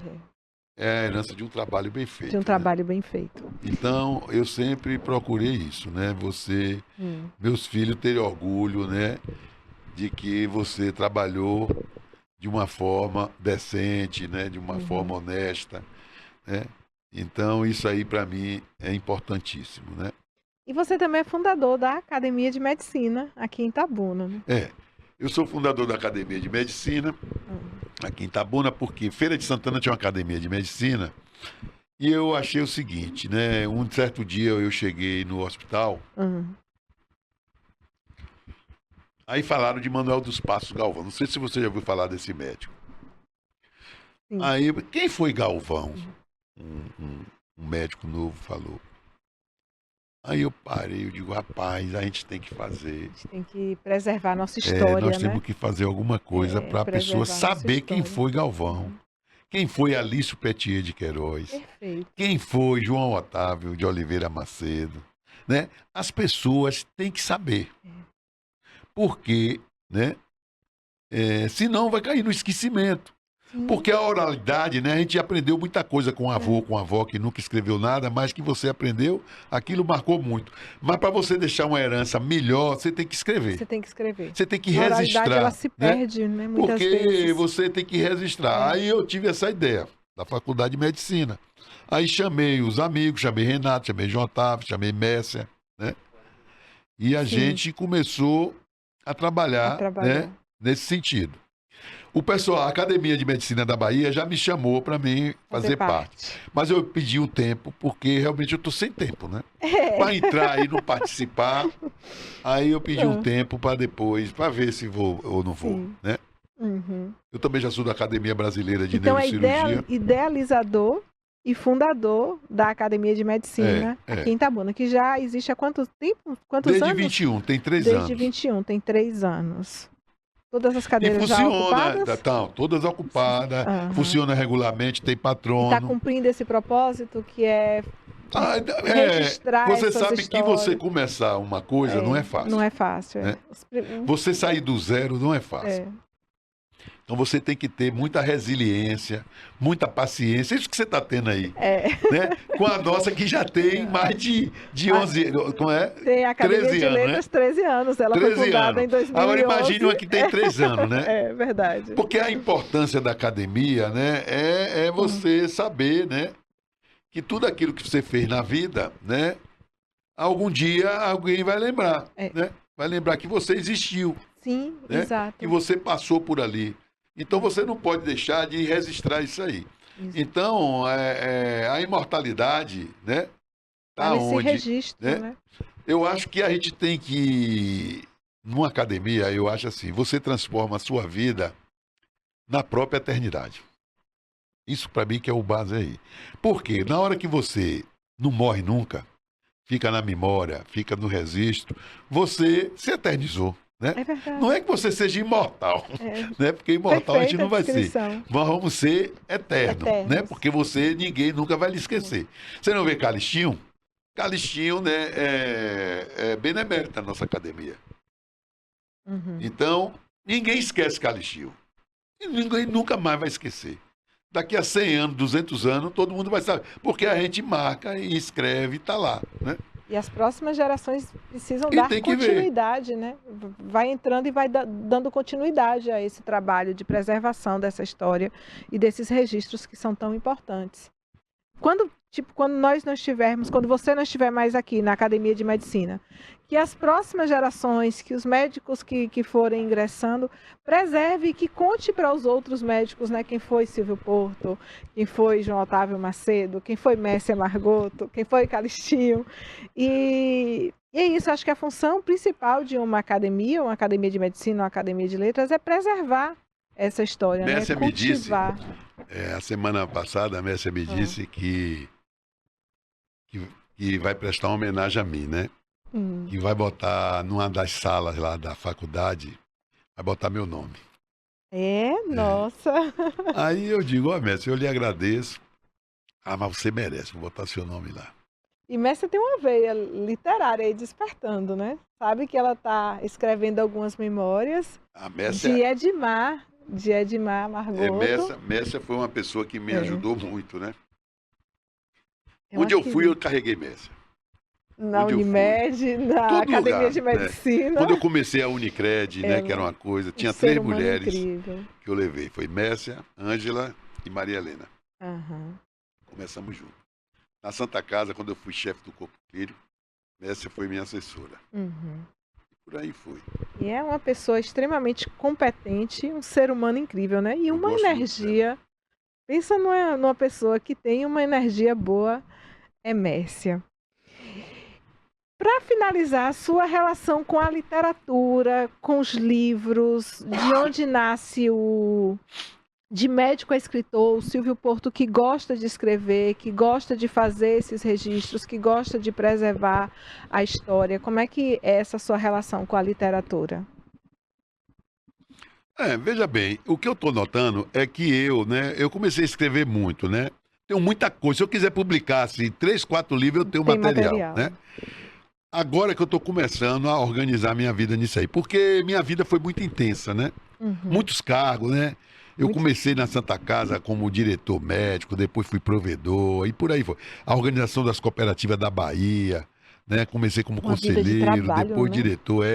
É a herança de um trabalho bem feito. De um trabalho bem feito. Então, eu sempre procurei isso, né? Meus filhos terem orgulho, né? De que você trabalhou de uma forma decente, né? De uma forma honesta, né? Então, isso aí para mim é importantíssimo, né? E você também é fundador da Academia de Medicina aqui em Itabuna, né? Eu sou fundador da Academia de Medicina aqui em Itabuna, porque Feira de Santana tinha uma Academia de Medicina e eu achei o seguinte, né? Um certo dia eu cheguei no hospital, aí falaram de Manuel dos Passos Galvão. Não sei se você já ouviu falar desse médico. Sim. Aí, quem foi Galvão? Um médico novo falou. Aí eu parei, eu digo, rapaz, a gente tem que fazer. A gente tem que preservar a nossa história, nós temos que fazer alguma coisa para a pessoa saber quem foi Galvão. Quem foi Alício Petier de Queiroz. Perfeito. Quem foi João Otávio de Oliveira Macedo. Né? As pessoas têm que saber. Porque, né? Senão vai cair no esquecimento. Porque a oralidade, né? A gente aprendeu muita coisa com o avô, com a avó que nunca escreveu nada, mas que você aprendeu, aquilo marcou muito. Mas para você deixar uma herança melhor, você tem que escrever. Você tem que escrever. Você tem que registrar. A oralidade, ela se perde, né? Muitas vezes. Porque você tem que registrar. Aí eu tive essa ideia da Faculdade de Medicina. Aí chamei os amigos, chamei Renato, chamei João Otávio, chamei Messia, né? E a gente começou a trabalhar. Né? Nesse sentido. O pessoal, a Academia de Medicina da Bahia já me chamou para mim fazer parte. Mas eu pedi um tempo, porque realmente eu estou sem tempo, né? Para entrar e não participar, aí eu pedi um tempo para depois, para ver se vou ou não vou, né? Eu também já sou da Academia Brasileira de Neurocirurgia. Idealizador e fundador da Academia de Medicina aqui em Itabuna, que já existe há quanto tempo? Quantos Desde anos? 21, tem 3 anos. Desde 21, tem 3 anos. Todas as E cadeiras já funciona, ocupadas? todas ocupadas, funciona regularmente, tem Está patrono. cumprindo esse propósito que é registrar você essas sabe que histórias. você começar uma coisa não é fácil. Não é fácil, né? Você sair do zero não é fácil. Então você tem que ter muita resiliência, muita paciência. Isso que você está tendo aí. Né? Com a nossa que já tem mais de 11 anos. Tem a Academia de Letras, né? 13 anos. Ela 13 foi fundada em 2011. Agora imagine uma que tem 3 anos, né? É verdade. Porque a importância da academia, né, é você saber, né, que tudo aquilo que você fez na vida, né, algum dia alguém vai lembrar, né? Vai lembrar que você existiu. Sim, né? exato. Que você passou por ali. Então você não pode deixar de registrar isso aí. Então, a imortalidade, né? Tá onde? Esse registro, né? Eu acho que a gente tem que, numa academia, eu acho assim, você transforma a sua vida na própria eternidade. Isso para mim que é o base aí. Porque na hora que você não morre nunca, fica na memória, fica no registro, você se eternizou. Né? Não é que você seja imortal, né? Porque imortal a gente não vai ser. Nós vamos ser eternos, né? Porque ninguém nunca vai lhe esquecer. Você não vê Calixtinho? Calixtinho, né, é benemérito da nossa academia. Então, ninguém esquece Calixtinho. E ninguém nunca mais vai esquecer. Daqui a 100 anos, 200 anos, todo mundo vai saber. Porque a gente marca e escreve e está lá, né? E as próximas gerações precisam dar continuidade, né? Vai entrando e vai dando continuidade a esse trabalho de preservação dessa história e desses registros que são tão importantes. Quando nós não estivermos, quando você não estiver mais aqui na Academia de Medicina, que as próximas gerações, que os médicos que forem ingressando, preserve e que conte para os outros médicos, né, quem foi Silvio Porto, quem foi João Otávio Macedo, quem foi Mércia Margoto, quem foi Calixtinho. E é isso, acho que a função principal de uma academia de medicina, uma academia de letras, é preservar essa história, Mércia né? Cultivar. Me disse, a semana passada, a Mércia me disse que vai prestar uma homenagem a mim, né? Que vai botar numa das salas lá da faculdade, vai botar meu nome. Nossa! Aí eu digo, Mércia, eu lhe agradeço. Mas você merece, vou botar seu nome lá. E Mércia tem uma veia literária aí despertando, né? Sabe que ela está escrevendo algumas memórias de Edmar Margoto. Mércia foi uma pessoa que me ajudou muito, né? Onde eu fui, eu carreguei Mércia. Na Unimed, na Academia de Medicina. Né? Quando eu comecei a Unicred, né, que era uma coisa, tinha 3 mulheres que eu levei. Foi Mércia, Ângela e Maria Helena. Começamos juntos. Na Santa Casa, quando eu fui chefe do Corpo Clínico, Mércia foi minha assessora. Por aí foi. E é uma pessoa extremamente competente, um ser humano incrível, né? E uma energia. Pensa numa pessoa que tem uma energia boa, é Mércia. Para finalizar, a sua relação com a literatura, com os livros, de onde nasce de médico a escritor, o Silvio Porto, que gosta de escrever, que gosta de fazer esses registros, que gosta de preservar a história. Como é que é essa sua relação com a literatura? Veja bem, o que eu estou notando é que eu comecei a escrever muito, né? Tenho muita coisa. Se eu quiser publicar assim, 3, 4 livros, eu tenho material, né? Agora que eu estou começando a organizar minha vida nisso aí, porque minha vida foi muito intensa, né? Muitos cargos, né? Eu comecei na Santa Casa como diretor médico, depois fui provedor e por aí foi. A organização das cooperativas da Bahia, né? Comecei como conselheiro, depois diretor,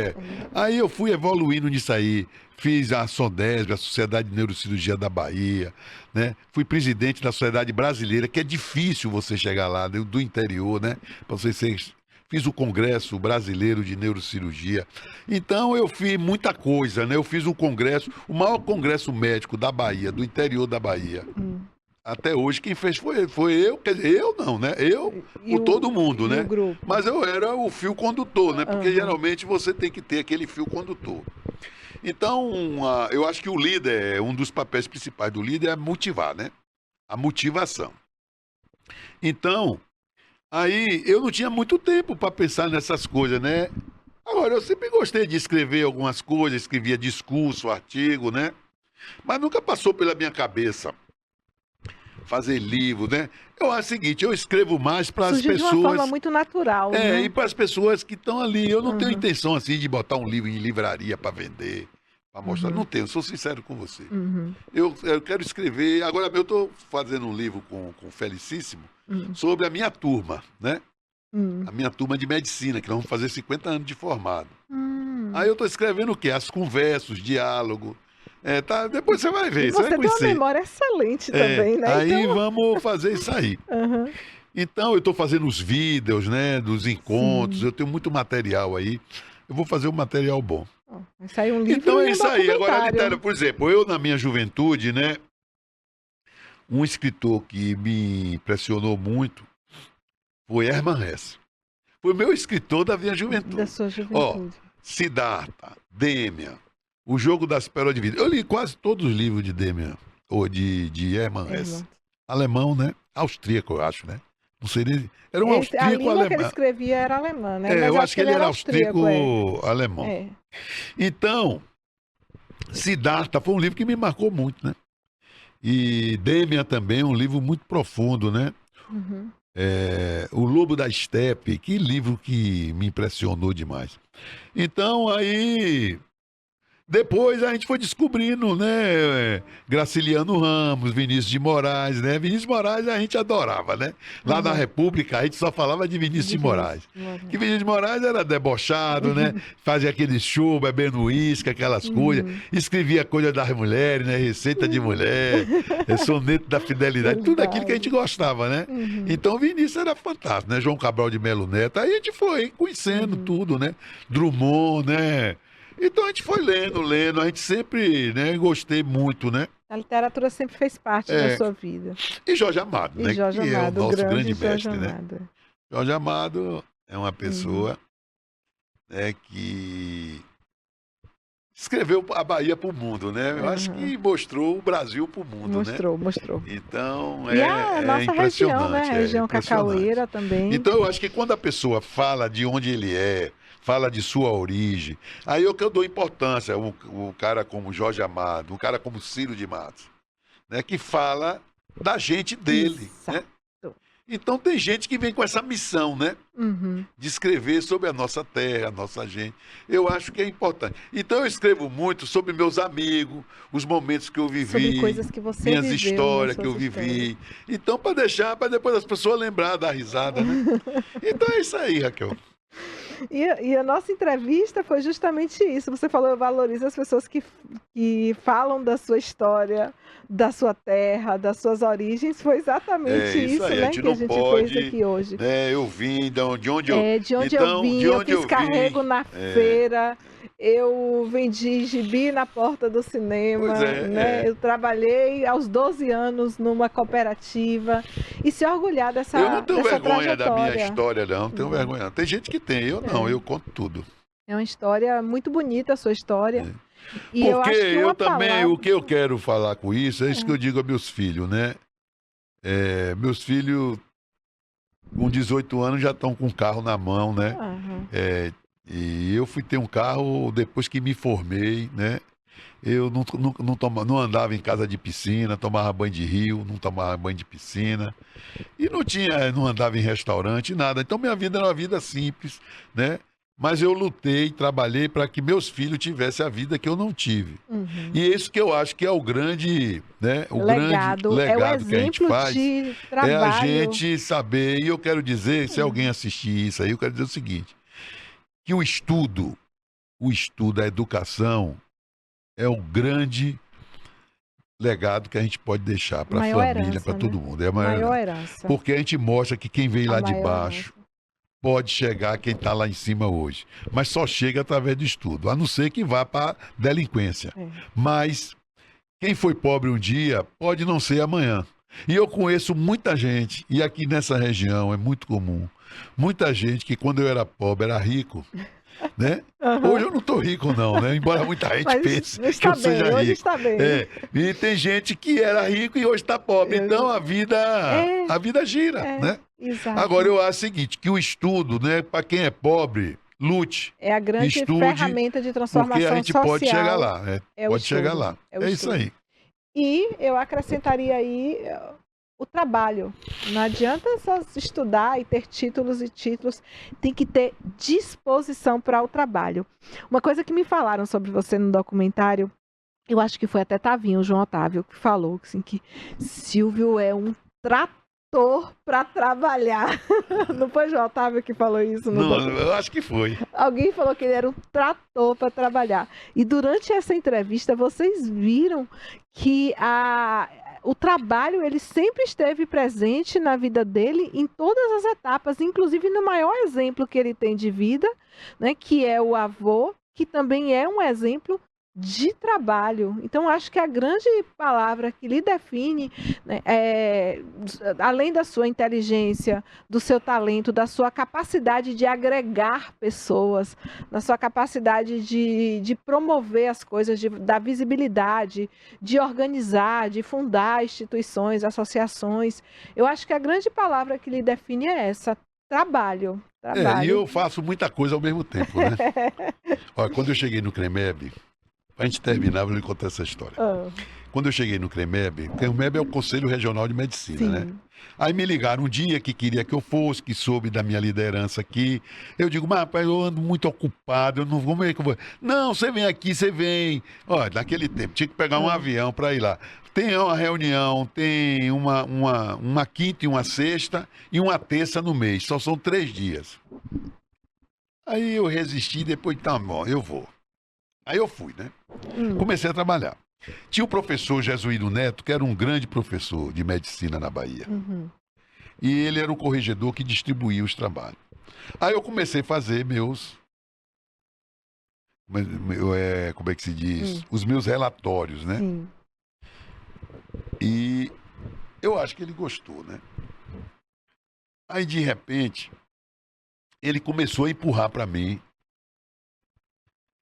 Aí eu fui evoluindo nisso aí. Fiz a SODESB, a Sociedade de Neurocirurgia da Bahia, né? Fui presidente da Sociedade Brasileira, que é difícil você chegar lá, do interior, né? Para você ser... Fiz o Congresso Brasileiro de Neurocirurgia. Então, eu fiz muita coisa, né? Eu fiz um congresso, o maior congresso médico da Bahia, do interior da Bahia. Até hoje, quem fez foi eu. Quer dizer, eu não, né? Eu, todo mundo, né? Mas eu era o fio condutor, né? Porque geralmente você tem que ter aquele fio condutor. Então, eu acho que o líder, um dos papéis principais do líder é motivar, né? A motivação. Então, aí eu não tinha muito tempo para pensar nessas coisas, né? Agora, eu sempre gostei de escrever algumas coisas, escrevia discurso, artigo, né? Mas nunca passou pela minha cabeça fazer livro, né? Eu acho o seguinte, eu escrevo mais para as Surgiu de uma forma pessoas, muito natural, e né? para as pessoas que estão ali. Eu não tenho Uhum, intenção assim de botar um livro em livraria para vender, para mostrar. Não uhum, tenho, sou sincero com você. uhum, Eu quero escrever. Agora eu estou fazendo um livro com o Felicíssimo uhum, sobre a minha turma, né? uhum. A minha turma de medicina, que nós vamos fazer 50 anos de formado. Aí Hum. eu estou escrevendo o quê? As conversas, os diálogos. Tá, depois você vai E ver, você vai você tem uma conhecer. memória excelente também, né? Aí Então, vamos fazer isso aí. aham, Então eu estou fazendo os vídeos, né, dos encontros, sim. eu tenho muito material aí. Eu vou fazer um material bom. Ó, vai sair um livro Então é e um isso aí. Agora, documentário. por exemplo, eu na minha juventude, né, um escritor que me impressionou muito foi Hermann Hesse. Foi o meu escritor da minha Da juventude. sua Ó, juventude. Siddhartha, Demian, O Jogo das Pérolas de Vida. Eu li quase todos os livros de Demian, ou de Hermann É, Hesse. irmão. Alemão, né? Austríaco, eu acho, né? Não sei nem. Era um A austríaco língua que ele alemão. escrevia era alemã, né? Mas Eu eu acho acho que que ele ele era era austríaco, é. austríaco alemão. É. Então, Siddhartha foi um livro que me marcou muito, né? E Demian também, um livro muito profundo, né? Uhum. O Lobo da Estepe, que livro que me impressionou demais. Então, aí depois a gente foi descobrindo, né? Graciliano Ramos, Vinícius de Moraes, né? Vinícius de Moraes a gente adorava, né? Lá na Uhum. República a gente só falava de Vinícius de Moraes. Moraes. Que Vinícius de Moraes era debochado, né? Fazia aquele show, bebendo uísque, aquelas coisas. Uhum. Escrevia coisa das mulheres, né? Receita de mulher, soneto da fidelidade, tudo aquilo que a gente Verdade. gostava, né? Uhum. Então o Vinícius era fantástico, né? João Cabral de Melo Neto. Aí a gente foi conhecendo Uhum. tudo, né? Drummond, né? Então a gente foi lendo, a gente sempre, né, gostei muito, né? A literatura sempre fez parte da É, sua vida. e Jorge Amado, E né, Jorge que é o Amado, o nosso grande grande Jorge mestre, né? Amado. Jorge Amado é uma Uhum. pessoa, né, que escreveu a Bahia para o mundo, né? Eu acho Uhum. que mostrou o Brasil para o mundo, né? Mostrou, mostrou. Então E a é nossa região, né? impressionante, A é região impressionante. cacaueira também. Então eu acho que quando a pessoa fala de onde ele é, fala de sua origem, aí é o que eu dou importância, o cara como Jorge Amado, um cara como Ciro de Matos, né, que fala da gente dele, né? Exato. Então tem gente que vem com essa missão, né, Uhum. de escrever sobre a nossa terra, a nossa gente. Eu acho que é importante. Então eu escrevo muito sobre meus amigos, os momentos que eu Sobre vivi, coisas que você minhas viveu, né? histórias que eu Suas histórias. vivi. Então para deixar, para depois as pessoas lembrar, dar risada, né? Então é isso aí, Raquel. E a nossa entrevista foi justamente isso. Você falou, eu valorizo as pessoas que falam da sua história, da sua terra, das suas origens. Foi exatamente É isso isso, aí, a né, gente que a não gente fez pode, aqui hoje. né? Eu vim de onde eu. É, de onde eu Então, vim, de eu onde fiz eu carrego vim. na feira, eu vendi gibi na porta do Pois cinema, né? é. Eu trabalhei aos 12 anos numa cooperativa e se orgulhar Eu não tenho dessa vergonha da minha trajetória. história, não. Tenho Uhum. vergonha, não. Tem gente que tem, eu não, eu conto tudo. É uma história muito bonita, a sua história. E eu Porque acho que eu uma também, o palavra. que eu quero falar com isso, é isso que eu digo a meus filhos, né? Meus filhos, com 18 anos, já estão com o carro na mão, né? Aham. E eu fui ter um carro depois que me formei, né? Eu não andava em casa de piscina, tomava banho de rio, não tomava banho de piscina. E não andava em restaurante, nada. Então minha vida era uma vida simples, né? Mas eu lutei, trabalhei para que meus filhos tivessem a vida que eu não tive. Uhum. E é isso que eu acho que é o grande, né? O grande Legado, é o legado que a gente exemplo faz. de É a trabalho. gente saber, e eu quero dizer, se alguém assistir isso aí, eu quero dizer o seguinte, que o estudo, a educação, é o grande legado que a gente pode deixar para a Maior família, herança, para todo né? mundo. É a maior Maior herança. herança. Porque a gente mostra que quem vem A lá de maior baixo herança. pode chegar quem está lá em cima hoje. Mas só chega através do estudo, a não ser que vá para a delinquência. É. Mas quem foi pobre um dia pode não ser amanhã. E eu conheço muita gente, e aqui nessa região é muito comum, muita gente que quando eu era pobre era rico, né? Aham. Hoje eu não tô rico não, né? Embora muita gente Mas pense que está eu seja bem, hoje rico. está bem. E tem gente que era rico e hoje está pobre. Então a É, vida gira, né? exato. Agora eu acho o seguinte, que o estudo, né, para quem é pobre, lute, É a grande estude, ferramenta de porque a transformação gente pode chegar social. lá, É o pode chegar estudo. lá. É o É isso estudo. aí. E eu acrescentaria aí o trabalho. Não adianta só estudar e ter títulos e títulos, tem que ter disposição para o trabalho. Uma coisa que me falaram sobre você no documentário, eu acho que foi até Tavinho, o João Otávio, que falou assim, que Silvio é um trator para trabalhar. Não foi João Otávio que falou isso no Não, documentário? eu acho que foi. Alguém falou que ele era um trator para trabalhar. E durante essa entrevista, vocês viram que o trabalho ele sempre esteve presente na vida dele em todas as etapas, inclusive no maior exemplo que ele tem de vida, né, que é o avô, que também é um exemplo de trabalho. Então, acho que a grande palavra que lhe define, né, além da sua inteligência, do seu talento, da sua capacidade de agregar pessoas, da sua capacidade de promover as coisas, da visibilidade, de organizar, de fundar instituições, associações. Eu acho que a grande palavra que lhe define é essa: trabalho. E eu faço muita coisa ao mesmo tempo, né? Olha, quando eu cheguei no CREMEB, a gente terminar, eu vou lhe contar essa história. Quando eu cheguei no CREMEB, o CREMEB é o Conselho Regional de Medicina, Sim. né? Aí me ligaram um dia que queria que eu fosse, que soube da minha liderança aqui. Eu digo, mas rapaz, eu ando muito ocupado, eu não vou. Como é que eu vou? Não, você vem aqui, você vem. Olha, naquele tempo, tinha que pegar um avião para ir lá. Tem uma reunião, tem uma quinta e uma sexta e uma terça no mês. Só são 3 dias. Aí eu resisti, depois, tá bom, eu vou. Aí eu fui, né? Comecei a trabalhar. Tinha o professor Jesuíno Neto, que era um grande professor de medicina na Bahia. E ele era o corregedor que distribuía os trabalhos. Aí eu comecei a fazer como é que se diz? Os meus relatórios, né? Sim. E eu acho que ele gostou, né? Aí, de repente, ele começou a empurrar para mim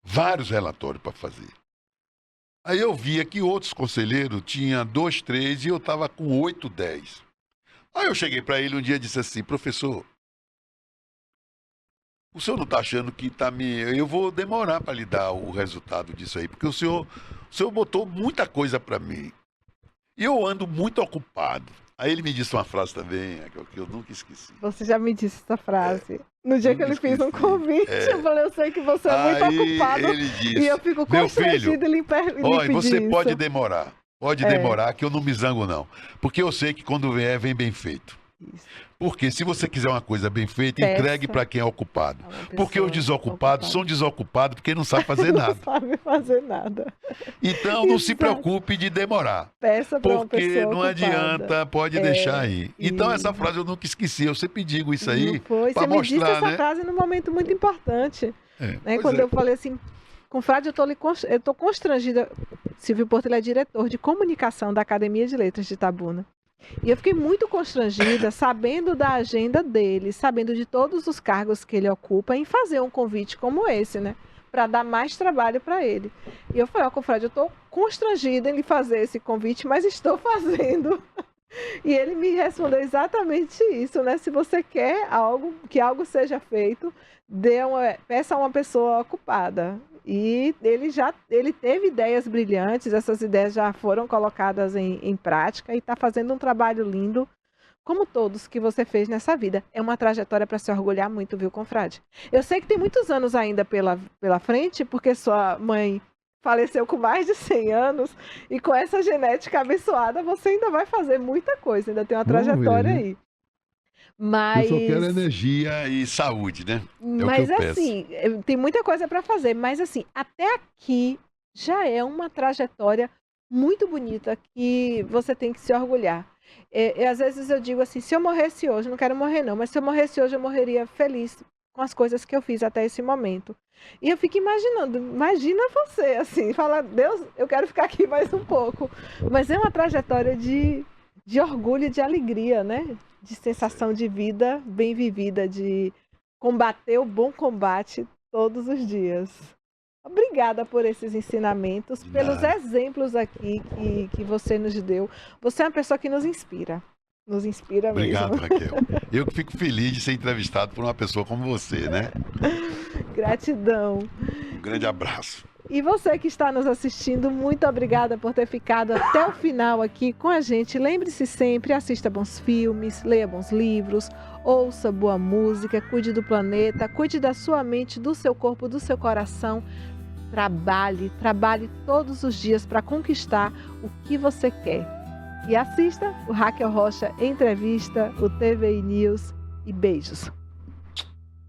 vários relatórios para fazer. Aí eu via que outros conselheiros tinham 2, 3 e eu estava com 8, 10. Aí eu cheguei para ele um dia e disse assim, professor, o senhor não está achando que eu vou demorar para lhe dar o resultado disso aí, porque o senhor botou muita coisa para mim. E eu ando muito ocupado. Aí ele me disse uma frase também, que eu nunca esqueci. Você já me disse essa frase. No dia que ele fez um convite, eu falei, eu sei que você é muito Aí ocupado. ele disse, E eu fico meu filho, constrangido em lhe pedir olha, você isso. pode demorar. Pode demorar, que eu não me zango, não. Porque eu sei que quando vier, vem bem feito. Isso. Porque se você quiser uma coisa bem feita, Peça entregue para quem é ocupado. a uma Porque pessoa os desocupados são desocupados porque não sabem fazer Não nada. sabe fazer nada. Então não se Exato. preocupe de demorar. Peça para uma Porque pessoa não ocupada. adianta, pode deixar aí. Então isso. essa frase eu nunca esqueci. Eu sempre digo isso aí Não foi. para Você me disse mostrar, essa né? frase num momento muito importante. Né? Pois Quando é. eu falei assim, confrade, eu estou constrangida. Silvio Porto, ele é diretor de comunicação da Academia de Letras de Itabuna. E eu fiquei muito constrangida, sabendo da agenda dele, sabendo de todos os cargos que ele ocupa, em fazer um convite como esse, né? Para dar mais trabalho para ele. E eu falei, confrade, eu estou constrangida em lhe fazer esse convite, mas estou fazendo. E ele me respondeu exatamente isso, né? Se você quer que algo seja feito, peça a uma pessoa ocupada. E ele teve ideias brilhantes, essas ideias já foram colocadas em prática e está fazendo um trabalho lindo, como todos que você fez nessa vida. É uma trajetória para se orgulhar muito, viu, confrade? Eu sei que tem muitos anos ainda pela frente, porque sua mãe faleceu com mais de 100 anos, e com essa genética abençoada, você ainda vai fazer muita coisa, ainda tem uma trajetória aí. Mas Eu só quero energia e saúde, né? Mas assim, tem muita coisa para fazer, mas assim, até aqui já é uma trajetória muito bonita que você tem que se orgulhar. Às vezes eu digo assim, se eu morresse hoje, não quero morrer não, mas se eu morresse hoje eu morreria feliz com as coisas que eu fiz até esse momento. E eu fico imaginando, imagina você assim, fala, Deus, eu quero ficar aqui mais um pouco. Mas é uma trajetória de orgulho e de alegria, né? De sensação de vida bem vivida, de combater o bom combate todos os dias. Obrigada por esses ensinamentos, pelos exemplos aqui que você nos deu. Você é uma pessoa que nos inspira Obrigado, mesmo. Raquel. Eu que fico feliz de ser entrevistado por uma pessoa como você, né? Gratidão. Um grande abraço. E você que está nos assistindo, muito obrigada por ter ficado até o final aqui com a gente. Lembre-se sempre, assista bons filmes, leia bons livros, ouça boa música, cuide do planeta, cuide da sua mente, do seu corpo, do seu coração. Trabalhe todos os dias para conquistar o que você quer. E assista o Raquel Rocha Entrevista, o TVI News e beijos.